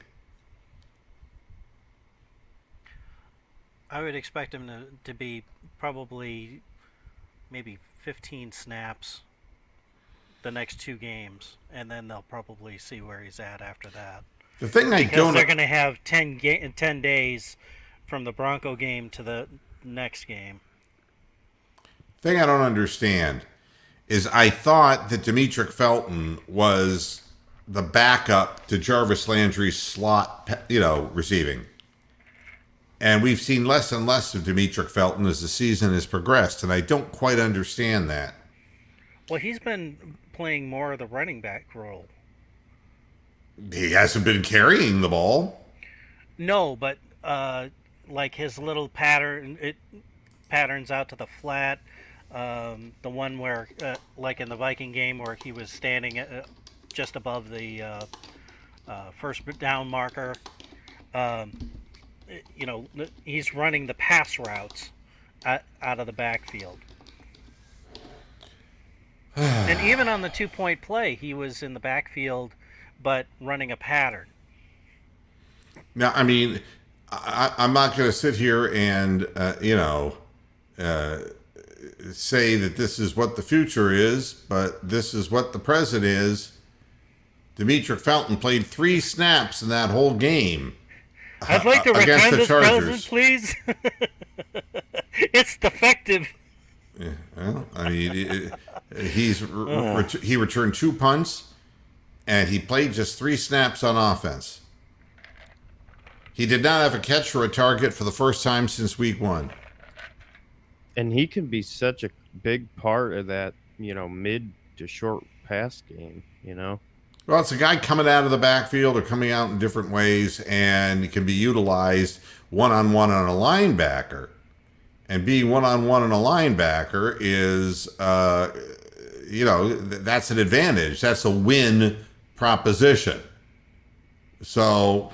[SPEAKER 2] I would expect him to be probably maybe 15 snaps the next 2 games, and then they'll probably see where he's at after that.
[SPEAKER 1] The thing
[SPEAKER 2] because they're going to have 10 days from the Bronco game to the next game.
[SPEAKER 1] Thing I don't understand is I thought that Demetric Felton was the backup to Jarvis Landry's slot, receiving. And we've seen less and less of Demetric Felton as the season has progressed, and I don't quite understand that.
[SPEAKER 2] Well, he's been playing more of the running back role.
[SPEAKER 1] He hasn't been carrying the ball.
[SPEAKER 2] No, but like his little patterns out to the flat. The one where, like in the Viking game, where he was standing just above the first down marker. He's running the pass routes out of the backfield. And even on the 2-point play, he was in the backfield, but running a pattern.
[SPEAKER 1] Now, I mean, I'm not going to sit here and, say that this is what the future is, but this is what the present is. Demetric Felton played 3 snaps in that whole game
[SPEAKER 2] I'd like to
[SPEAKER 1] against
[SPEAKER 2] return
[SPEAKER 1] the
[SPEAKER 2] this
[SPEAKER 1] Chargers.
[SPEAKER 2] present, please. It's defective.
[SPEAKER 1] Yeah, well, I mean, he returned 2 punts, and he played just 3 snaps on offense. He did not have a catch for a target for the first time since week 1.
[SPEAKER 3] And he can be such a big part of that, mid to short pass game,
[SPEAKER 1] Well, it's a guy coming out of the backfield or coming out in different ways, and he can be utilized one-on-one on a linebacker. And being one-on-one on a linebacker is, that's an advantage. That's a win proposition. So...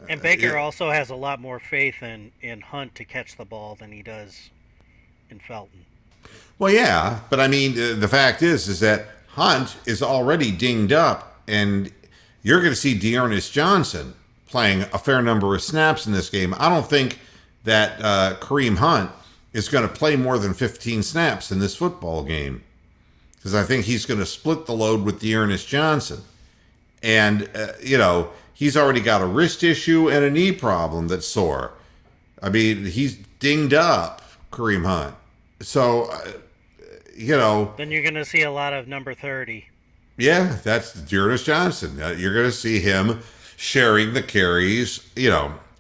[SPEAKER 2] And Baker also has a lot more faith in Hunt to catch the ball than he does in Felton.
[SPEAKER 1] Well, yeah, but I mean, the fact is that Hunt is already dinged up, and you're going to see Dearness Johnson playing a fair number of snaps in this game. I don't think that Kareem Hunt is going to play more than 15 snaps in this football game, because I think he's going to split the load with Dearness Johnson. And, he's already got a wrist issue and a knee problem that's sore. I mean, he's dinged up, Kareem Hunt. So,
[SPEAKER 2] Then you're going to see a lot of number 30.
[SPEAKER 1] Yeah, that's Dearness Johnson. You're going to see him sharing the carries,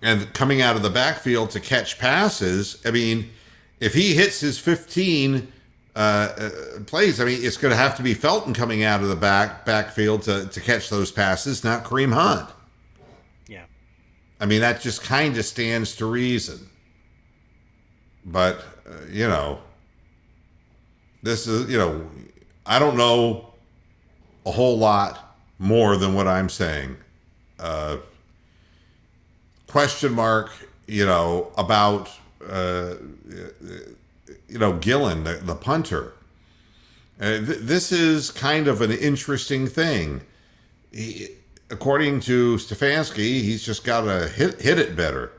[SPEAKER 1] and coming out of the backfield to catch passes. I mean, if he hits his 15 plays, I mean, it's going to have to be Felton coming out of the backfield to catch those passes, not Kareem Hunt.
[SPEAKER 2] Yeah.
[SPEAKER 1] I mean, that just kind of stands to reason. But, this is, I don't know a whole lot more than what I'm saying. Question mark, about, Gillen, the punter. This is kind of an interesting thing. According to Stefanski, he's just got to hit it better.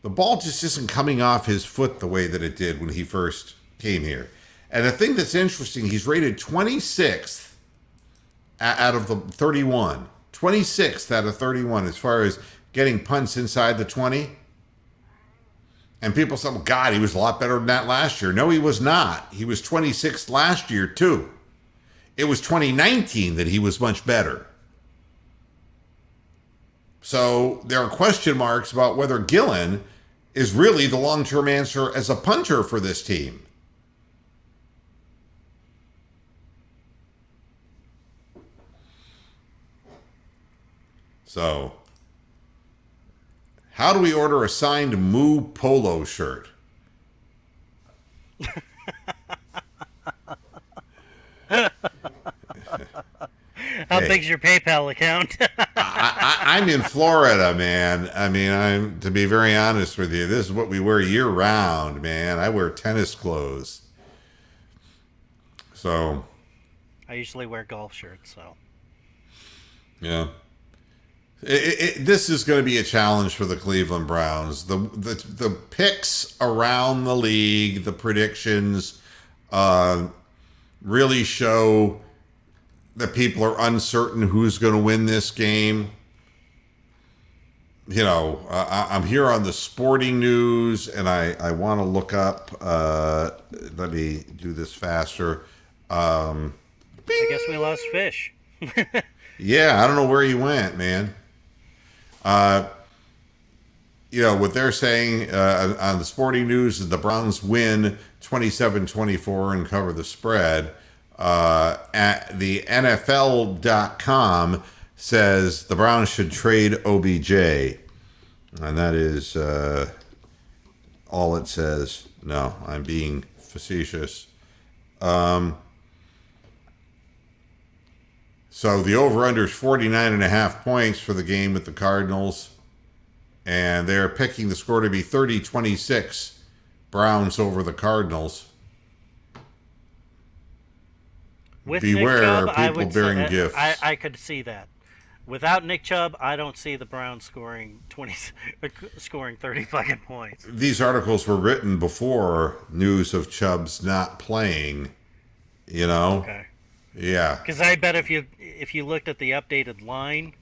[SPEAKER 1] The ball just isn't coming off his foot the way that it did when he first came here. And the thing that's interesting, he's rated 26th out of the 31. 26th out of 31 as far as getting punts inside the 20. And people say, well, God, he was a lot better than that last year. No, he was not. He was 26th last year, too. It was 2019 that he was much better. So there are question marks about whether Gillen is really the long-term answer as a punter for this team. So, how do we order a signed Moo polo shirt?
[SPEAKER 2] How big's your PayPal account?
[SPEAKER 1] I'm in Florida, man. I mean, to be very honest with you, this is what we wear year round, man. I wear tennis clothes. So.
[SPEAKER 2] I usually wear golf shirts, so.
[SPEAKER 1] Yeah. This is going to be a challenge for the Cleveland Browns. The picks around the league, the predictions, really show that people are uncertain who's going to win this game. I'm here on the Sporting News, and I want to look up. Let me do this faster.
[SPEAKER 2] I guess we lost Fish.
[SPEAKER 1] Yeah, I don't know where he went, man. What they're saying on the Sporting News is the Browns win 27-24 and cover the spread. At the NFL.com says the Browns should trade OBJ. And that is all it says. No, I'm being facetious. So the over-under is 49.5 points for the game with the Cardinals. And they're picking the score to be 30-26, Browns over the Cardinals.
[SPEAKER 2] With Nick
[SPEAKER 1] Beware
[SPEAKER 2] Chubb, I
[SPEAKER 1] people
[SPEAKER 2] would
[SPEAKER 1] bearing
[SPEAKER 2] say
[SPEAKER 1] gifts.
[SPEAKER 2] I could see that. Without Nick Chubb, I don't see the Browns scoring 30 fucking points.
[SPEAKER 1] These articles were written before news of Chubb's not playing. You know.
[SPEAKER 2] Okay.
[SPEAKER 1] Yeah.
[SPEAKER 2] Because I bet if you looked at the updated line,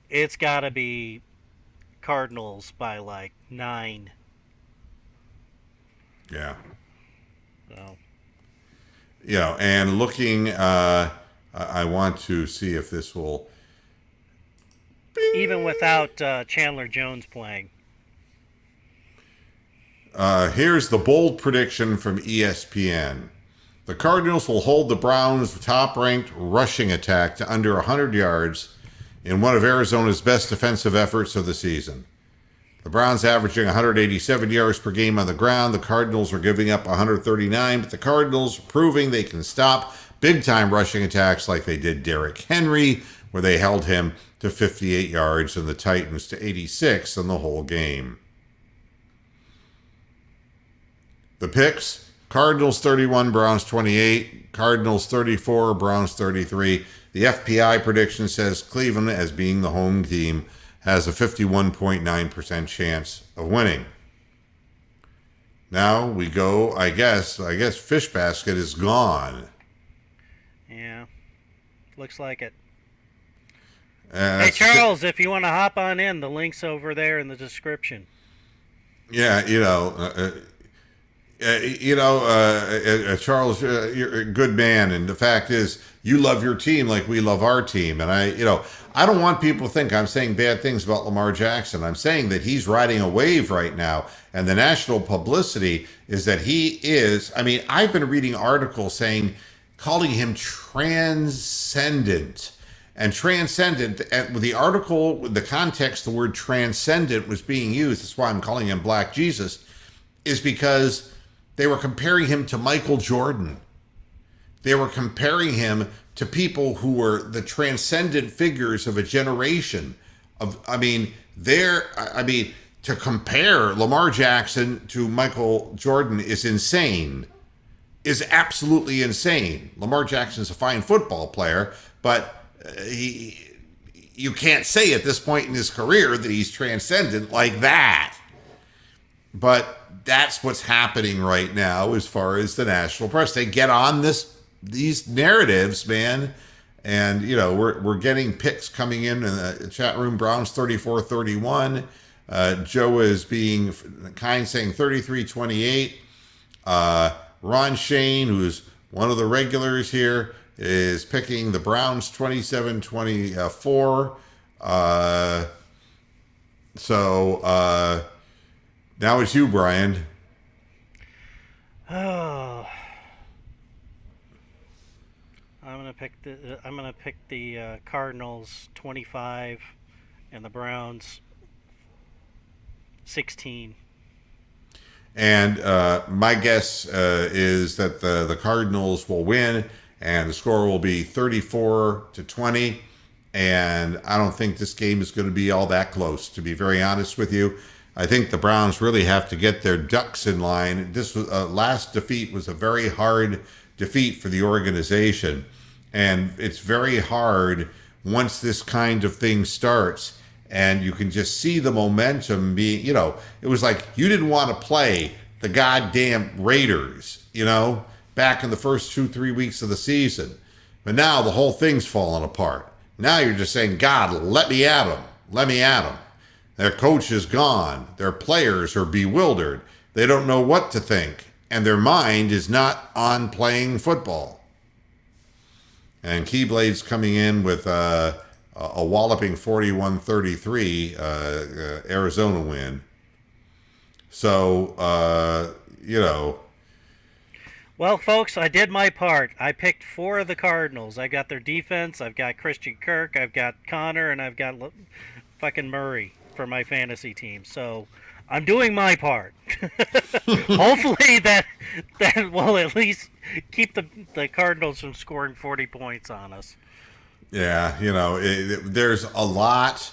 [SPEAKER 2] it's got to be Cardinals by like 9.
[SPEAKER 1] Yeah.
[SPEAKER 2] So.
[SPEAKER 1] You know, and looking, I want to see if this will.
[SPEAKER 2] Even without Chandler Jones playing.
[SPEAKER 1] Here's the bold prediction from ESPN. The Cardinals will hold the Browns' top-ranked rushing attack to under 100 yards in one of Arizona's best defensive efforts of the season. The Browns averaging 187 yards per game on the ground. The Cardinals are giving up 139, but the Cardinals proving they can stop big-time rushing attacks like they did Derrick Henry, where they held him to 58 yards and the Titans to 86 in the whole game. The picks: Cardinals 31, Browns 28, Cardinals 34, Browns 33. The FPI prediction says Cleveland, as being the home team, has a 51.9% chance of winning. Now we go, I guess Fish Basket is gone.
[SPEAKER 2] Yeah, looks like it. Hey, Charles, if you want to hop on in, the link's over there in the description.
[SPEAKER 1] Yeah, Charles, you're a good man, and the fact is, you love your team like we love our team. And I don't want people to think I'm saying bad things about Lamar Jackson. I'm saying that he's riding a wave right now, and the national publicity is that he is. I mean, I've been reading articles calling him transcendent. And transcendent, and with the article, with the context, the word transcendent was being used. That's why I'm calling him Black Jesus, is because they were comparing him to Michael Jordan. They were comparing him to people who were the transcendent figures of a generation. To compare Lamar Jackson to Michael Jordan is insane. Is absolutely insane. Lamar Jackson's a fine football player, but you can't say at this point in his career that he's transcendent like that. But that's what's happening right now as far as the national press. They get on these narratives, man. And, we're getting picks coming in the chat room. Browns 34-31. Joe is being kind, saying 33-28. Ron Shane, who's one of the regulars here, is picking the Browns 27-24. Now it's you, Brian.
[SPEAKER 2] Oh, I'm gonna pick the Cardinals 25 and the Browns 16.
[SPEAKER 1] And my guess is that the Cardinals will win, and the score will be 34-20. And I don't think this game is going to be all that close, to be very honest with you. I think the Browns really have to get their ducks in line. This was last defeat was a very hard defeat for the organization, and it's very hard once this kind of thing starts, and you can just see the momentum being. It was like you didn't want to play the goddamn Raiders, back in the first 2-3 weeks of the season, but now the whole thing's falling apart. Now you're just saying, God, let me at them. Let me at them. Their coach is gone. Their players are bewildered. They don't know what to think. And their mind is not on playing football. And Keyblade's coming in with a walloping 41-33 Arizona win. So,
[SPEAKER 2] Well, folks, I did my part. I picked 4 of the Cardinals. I got their defense. I've got Christian Kirk. I've got Connor, and I've got fucking Murray for my fantasy team. So I'm doing my part. Hopefully that will at least keep the Cardinals from scoring 40 points on us.
[SPEAKER 1] Yeah, there's a lot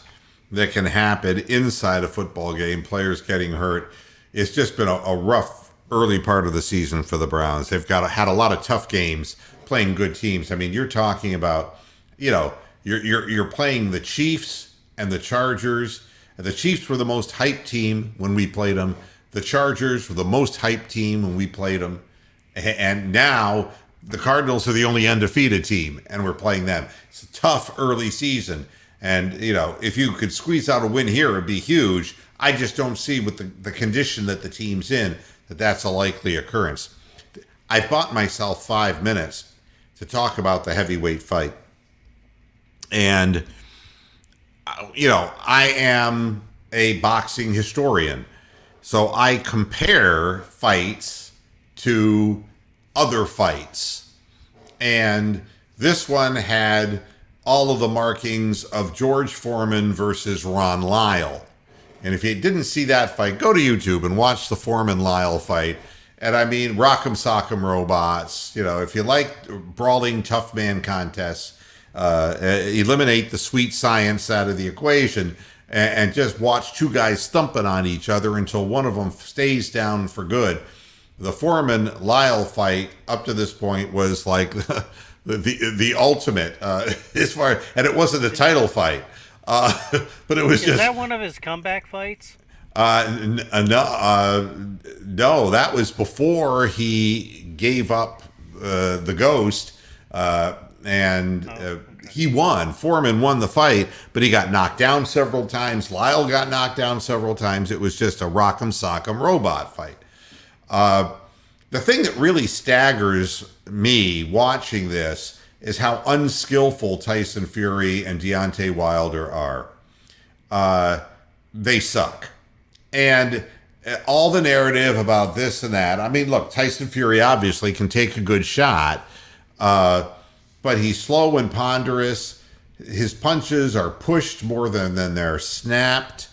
[SPEAKER 1] that can happen inside a football game. Players getting hurt. It's just been a rough early part of the season for the Browns. They've had a lot of tough games playing good teams. I mean, you're talking about, you're playing the Chiefs and the Chargers. The Chiefs were the most hyped team when we played them. The Chargers were the most hyped team when we played them. And now the Cardinals are the only undefeated team, and we're playing them. It's a tough early season. And, if you could squeeze out a win here, it'd be huge. I just don't see with the condition that the team's in that that's a likely occurrence. I bought myself 5 minutes to talk about the heavyweight fight. And, I am a boxing historian. So I compare fights to other fights. And this one had all of the markings of George Foreman versus Ron Lyle. And if you didn't see that fight, go to YouTube and watch the Foreman-Lyle fight. And I mean, rock'em sock'em robots. If you like brawling tough man contests, eliminate the sweet science out of the equation and just watch two guys thumping on each other until one of them stays down for good. The Foreman-Lyle fight up to this point was like the ultimate as far, and it wasn't a title fight. But it was
[SPEAKER 2] Is that one of his comeback fights?
[SPEAKER 1] No, that was before he gave up the ghost, and he won. Foreman won the fight, but he got knocked down several times. Lyle got knocked down several times. It was just a rock'em sock'em robot fight. The thing that really staggers me watching this is how unskillful Tyson Fury and Deontay Wilder are. They suck. And all the narrative about this and that, I mean, look, Tyson Fury obviously can take a good shot, but he's slow and ponderous. His punches are pushed more than they're snapped.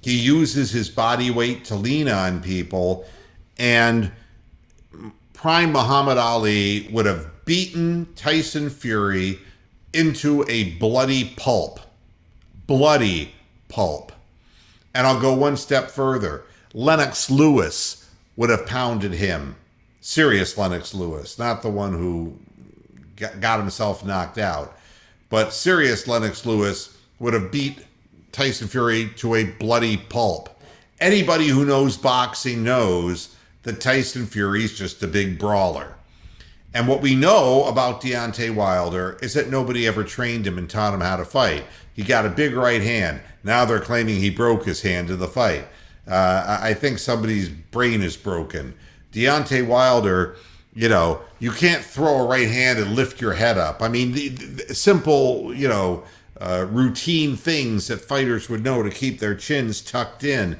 [SPEAKER 1] He uses his body weight to lean on people. And prime Muhammad Ali would have beaten Tyson Fury into a bloody pulp. Bloody pulp. And I'll go one step further. Lennox Lewis would have pounded him. Serious Lennox Lewis, not the one who got himself knocked out. But serious Lennox Lewis would have beat Tyson Fury to a bloody pulp. Anybody who knows boxing knows that Tyson Fury's just a big brawler. And what we know about Deontay Wilder is that nobody ever trained him and taught him how to fight. He got a big right hand. Now they're claiming he broke his hand in the fight. I think somebody's brain is broken. Deontay Wilder, you can't throw a right hand and lift your head up. I mean, the simple, routine things that fighters would know to keep their chins tucked in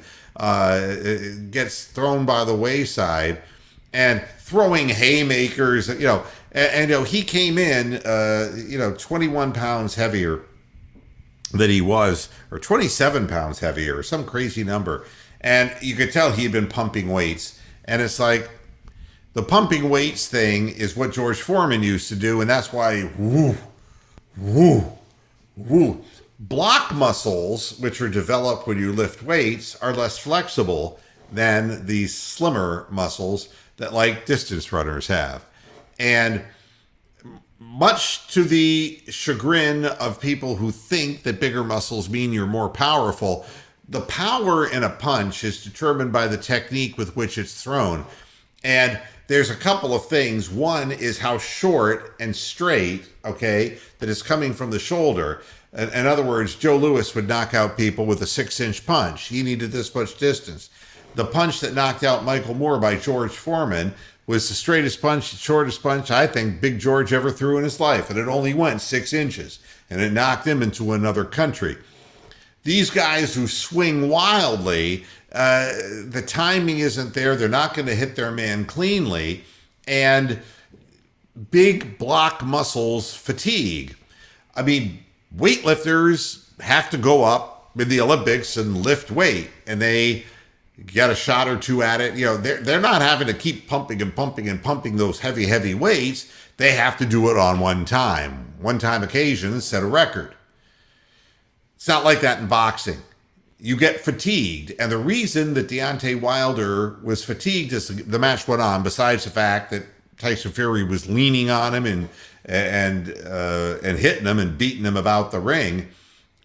[SPEAKER 1] gets thrown by the wayside. And throwing haymakers, and he came in, 21 pounds heavier than he was, or 27 pounds heavier, or some crazy number. And you could tell he had been pumping weights. And it's like, the pumping weights thing is what George Foreman used to do, and that's why, block muscles, which are developed when you lift weights, are less flexible than the slimmer muscles that like distance runners have. And much to the chagrin of people who think that bigger muscles mean you're more powerful, the power in a punch is determined by the technique with which it's thrown. And there's a couple of things. One is how short and straight, that is coming from the shoulder. In other words, Joe Louis would knock out people with a 6-inch punch. He needed this much distance. The punch that knocked out Michael Moore by George Foreman was the straightest punch, the shortest punch I think Big George ever threw in his life. And it only went 6 inches. And it knocked him into another country. These guys who swing wildly, the timing isn't there. They're not going to hit their man cleanly. And big block muscles fatigue. I mean, weightlifters have to go up in the Olympics and lift weight. And they get a shot or two at it. They're not having to keep pumping and pumping and pumping those heavy weights. They have to do it on one time occasions set a record. It's not like that in boxing. you get fatigued. And the reason that Deontay Wilder was fatigued as the match went on, besides the fact that Tyson Fury was leaning on him and hitting him and beating him about the ring,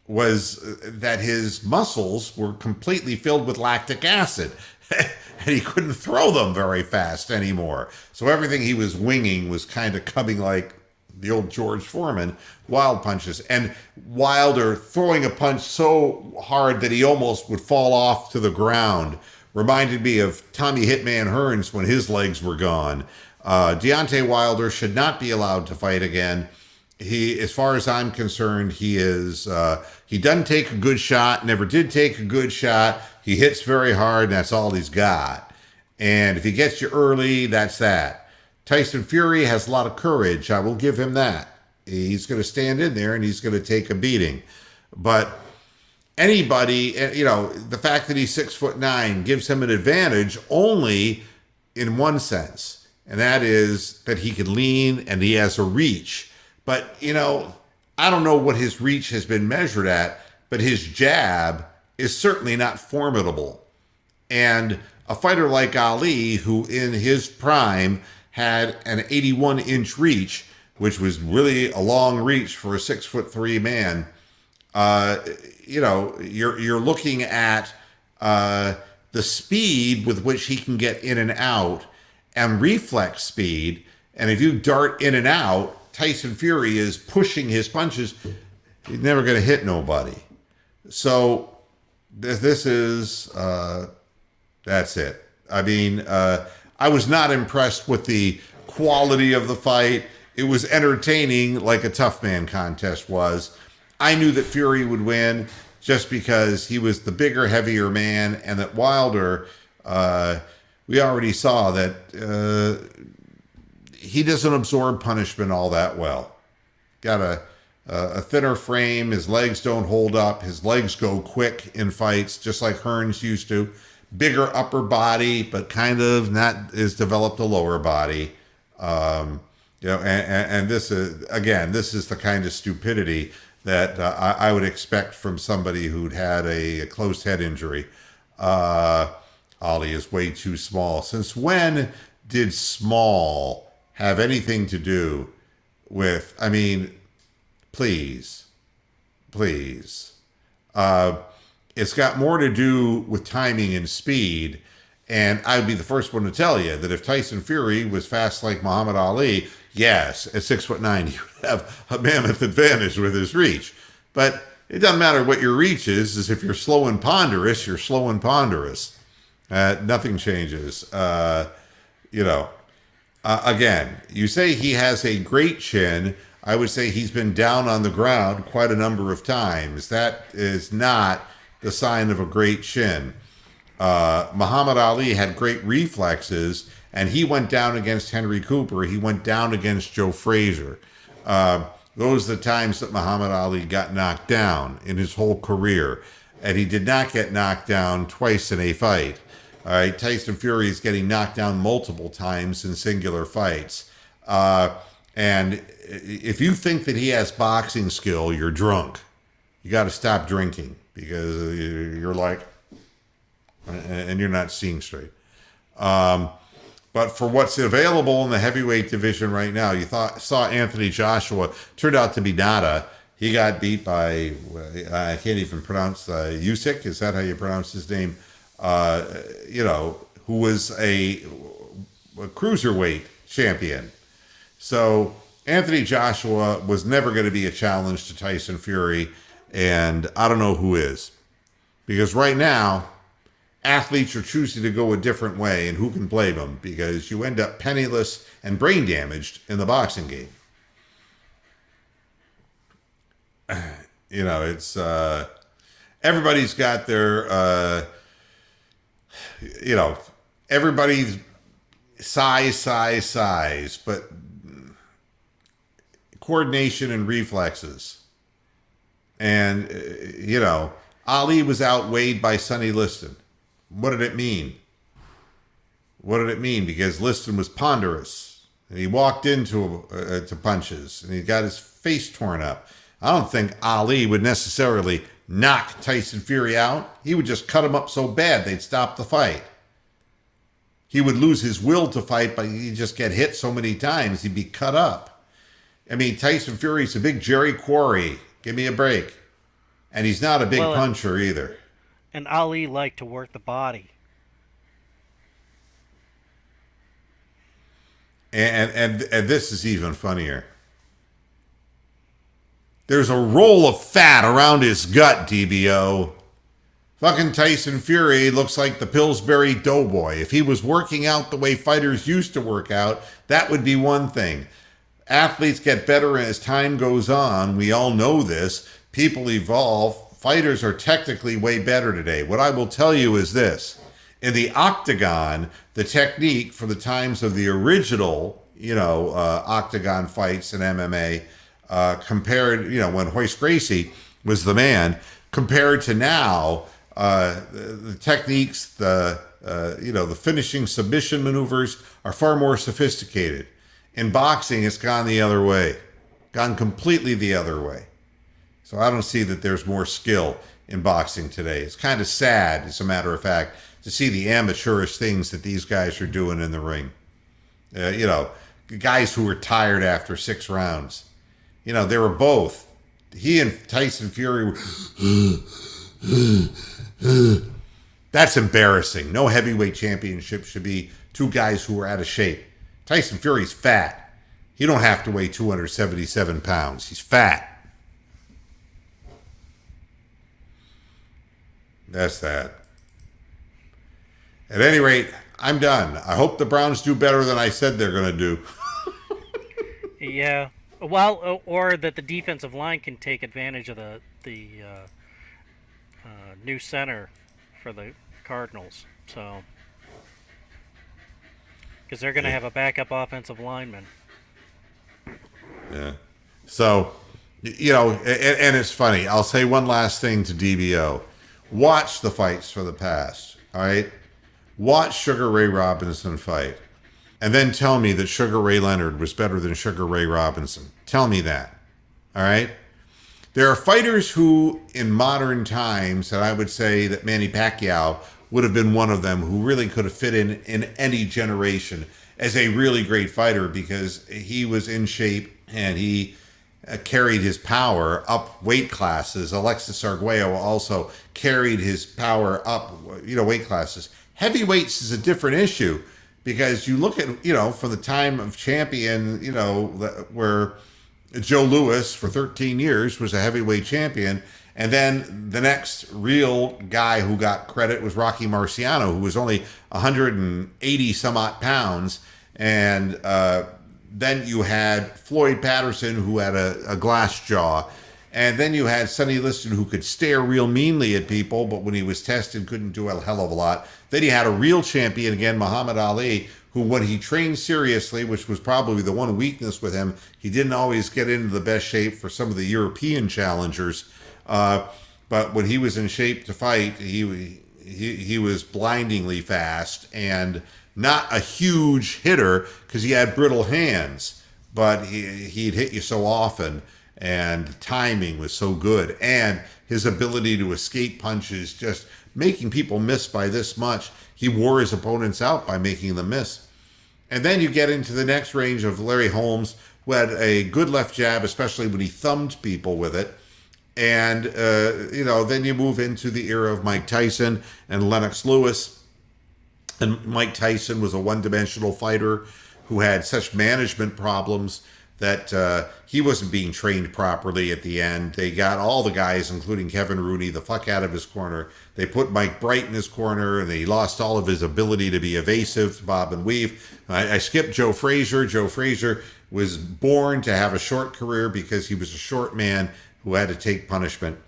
[SPEAKER 1] was that his muscles were completely filled with lactic acid. And he couldn't throw them very fast anymore. So everything he was winging was kind of coming like the old George Foreman wild punches. And Wilder throwing a punch so hard that he almost would fall off to the ground reminded me of Tommy Hitman Hearns when his legs were gone. Deontay Wilder should not be allowed to fight again. He, as far as I'm concerned, he doesn't take a good shot, never did take a good shot. He hits very hard, and that's all he's got. And if he gets you early, that's that. Tyson Fury has a lot of courage. I will give him that. He's going to stand in there, and he's going to take a beating. But anybody, the fact that he's 6'9" gives him an advantage only in one sense, and that is that he can lean and he has a reach. But, I don't know what his reach has been measured at, but his jab is certainly not formidable. And a fighter like Ali, who in his prime had an 81-inch reach, which was really a long reach for a 6'3" man, you're looking at the speed with which he can get in and out and reflex speed. And if you dart in and out, Tyson Fury is pushing his punches. He's never going to hit nobody. So this is, that's it. I mean, I was not impressed with the quality of the fight. It was entertaining like a tough man contest was. I knew that Fury would win just because he was the bigger, heavier man, and that Wilder, we already saw that he doesn't absorb punishment all that well. Got a thinner frame. His legs don't hold up. His legs go quick in fights, just like Hearns used to. Bigger upper body, but kind of not as developed a lower body. And this is the kind of stupidity that I would expect from somebody who'd had a closed head injury. Ali is way too small. Since when did small have anything to do with, please. It's got more to do with timing and speed. And I would be the first one to tell you that if Tyson Fury was fast like Muhammad Ali, yes, at 6'9", he would have a mammoth advantage with his reach. But it doesn't matter what your reach is if you're slow and ponderous, you're slow and ponderous. Nothing changes. Again, you say he has a great chin. I would say he's been down on the ground quite a number of times. That is not the sign of a great chin. Muhammad Ali had great reflexes, and he went down against Henry Cooper. He went down against Joe Frazier. Those are the times that Muhammad Ali got knocked down in his whole career, and he did not get knocked down twice in a fight. All right, Tyson Fury is getting knocked down multiple times in singular fights. And if you think that he has boxing skill, you're drunk. You got to stop drinking because you're like, and you're not seeing straight. But for what's available in the heavyweight division right now, saw Anthony Joshua. Turned out to be nada. He got beat by, I can't even pronounce, Usyk. Is that how you pronounce his name? Who was a cruiserweight champion. So Anthony Joshua was never going to be a challenge to Tyson Fury, and I don't know who is. Because right now, athletes are choosing to go a different way, and who can blame them? Because you end up penniless and brain damaged in the boxing game. It's everybody's got their everybody's size, but coordination and reflexes. And Ali was outweighed by Sonny Liston. What did it mean? Because Liston was ponderous, and he walked into to punches, and he got his face torn up. I don't think Ali would necessarily knock Tyson Fury out, he would just cut him up so bad they'd stop the fight. He would lose his will to fight, but he'd just get hit so many times he'd be cut up. I mean, Tyson Fury's a big Jerry Quarry. Give me a break. And he's not a big puncher either.
[SPEAKER 2] And Ali liked to work the body.
[SPEAKER 1] And this is even funnier. There's a roll of fat around his gut, DBO. Fucking Tyson Fury looks like the Pillsbury Doughboy. If he was working out the way fighters used to work out, that would be one thing. Athletes get better as time goes on. We all know this. People evolve. Fighters are technically way better today. What I will tell you is this. In the octagon, the technique for the times of the original, octagon fights in MMA, compared, when Hoist Gracie was the man, compared to now, the techniques, the finishing submission maneuvers are far more sophisticated. In boxing, it's gone the other way, gone completely the other way. So I don't see that there's more skill in boxing today. It's kind of sad, as a matter of fact, to see the amateurish things that these guys are doing in the ring. Guys who were tired after 6 rounds. They were both. He and Tyson Fury were... That's embarrassing. No heavyweight championship should be 2 guys who are out of shape. Tyson Fury's fat. He don't have to weigh 277 pounds. He's fat. That's that. At any rate, I'm done. I hope the Browns do better than I said they're going to do.
[SPEAKER 2] Yeah. Well, or that the defensive line can take advantage of the new center for the Cardinals. So, because they're going to have a backup offensive lineman.
[SPEAKER 1] Yeah. So, and it's funny. I'll say one last thing to DBO. Watch the fights for the past, all right? Watch Sugar Ray Robinson fight. And then tell me that Sugar Ray Leonard was better than Sugar Ray Robinson. Tell me that, all right? There are fighters who, in modern times, and I would say that Manny Pacquiao would have been one of them, who really could have fit in any generation as a really great fighter because he was in shape and he carried his power up weight classes. Alexis Arguello also carried his power up, weight classes. Heavyweights is a different issue because you look at, from the time of champion, where Joe Louis for 13 years was a heavyweight champion. And then the next real guy who got credit was Rocky Marciano, who was only 180 some odd pounds. And then you had Floyd Patterson, who had a glass jaw. And then you had Sonny Liston, who could stare real meanly at people, but when he was tested, couldn't do a hell of a lot. Then you had a real champion again, Muhammad Ali, who when he trained seriously, which was probably the one weakness with him, he didn't always get into the best shape for some of the European challengers. But when he was in shape to fight, he was blindingly fast and not a huge hitter because he had brittle hands, but he'd hit you so often and the timing was so good. And his ability to escape punches, just making people miss by this much. He wore his opponents out by making them miss. And then you get into the next range of Larry Holmes, who had a good left jab, especially when he thumbed people with it. And, then you move into the era of Mike Tyson and Lennox Lewis. And Mike Tyson was a one-dimensional fighter who had such management problems that he wasn't being trained properly at the end. They got all the guys, including Kevin Rooney, the fuck out of his corner. They put Mike Bright in his corner, and he lost all of his ability to be evasive, bob and weave. I skipped Joe Frazier. Joe Frazier was born to have a short career because he was a short man who had to take punishment.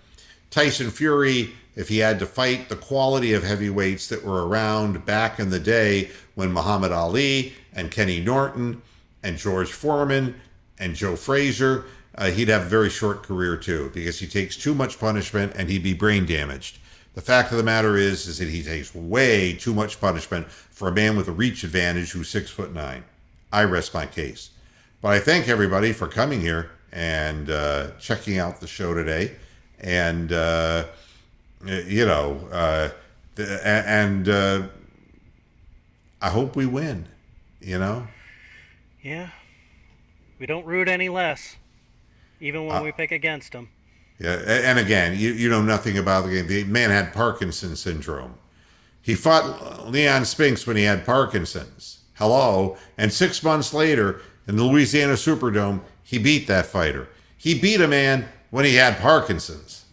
[SPEAKER 1] Tyson Fury, if he had to fight the quality of heavyweights that were around back in the day when Muhammad Ali and Kenny Norton and George Foreman and Joe Frazier, he'd have a very short career too because he takes too much punishment and he'd be brain damaged. The fact of the matter is that he takes way too much punishment for a man with a reach advantage who's 6'9". I rest my case. But I thank everybody for coming here and checking out the show today. and you know, and I hope we win. You know.
[SPEAKER 2] Yeah. We don't root any less, even when we pick against them.
[SPEAKER 1] Yeah, and again, you know nothing about the game. The man had Parkinson's syndrome. He fought Leon Spinks when he had Parkinson's. Hello. And 6 months later, in the Louisiana Superdome, he beat that fighter. He beat a man when he had Parkinson's.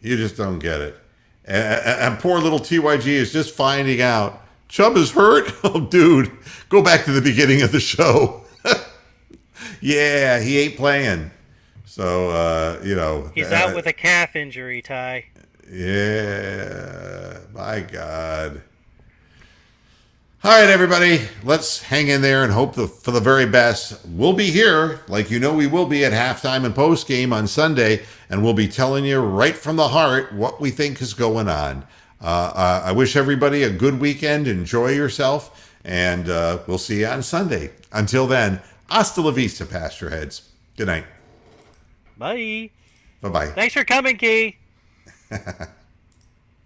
[SPEAKER 1] You just don't get it. And poor little TYG is just finding out. Chubb is hurt? Oh, dude, go back to the beginning of the show. Yeah, he ain't playing. So, you know.
[SPEAKER 2] He's out with a calf injury, Ty.
[SPEAKER 1] Yeah, my God. All right, everybody, let's hang in there and hope for the very best. We'll be here, like you know we will be, at halftime and postgame on Sunday, and we'll be telling you right from the heart what we think is going on. I wish everybody a good weekend. Enjoy yourself, and we'll see you on Sunday. Until then, hasta la vista, Pastorheads. Good night.
[SPEAKER 2] Bye.
[SPEAKER 1] Bye-bye.
[SPEAKER 2] Thanks for coming, Key.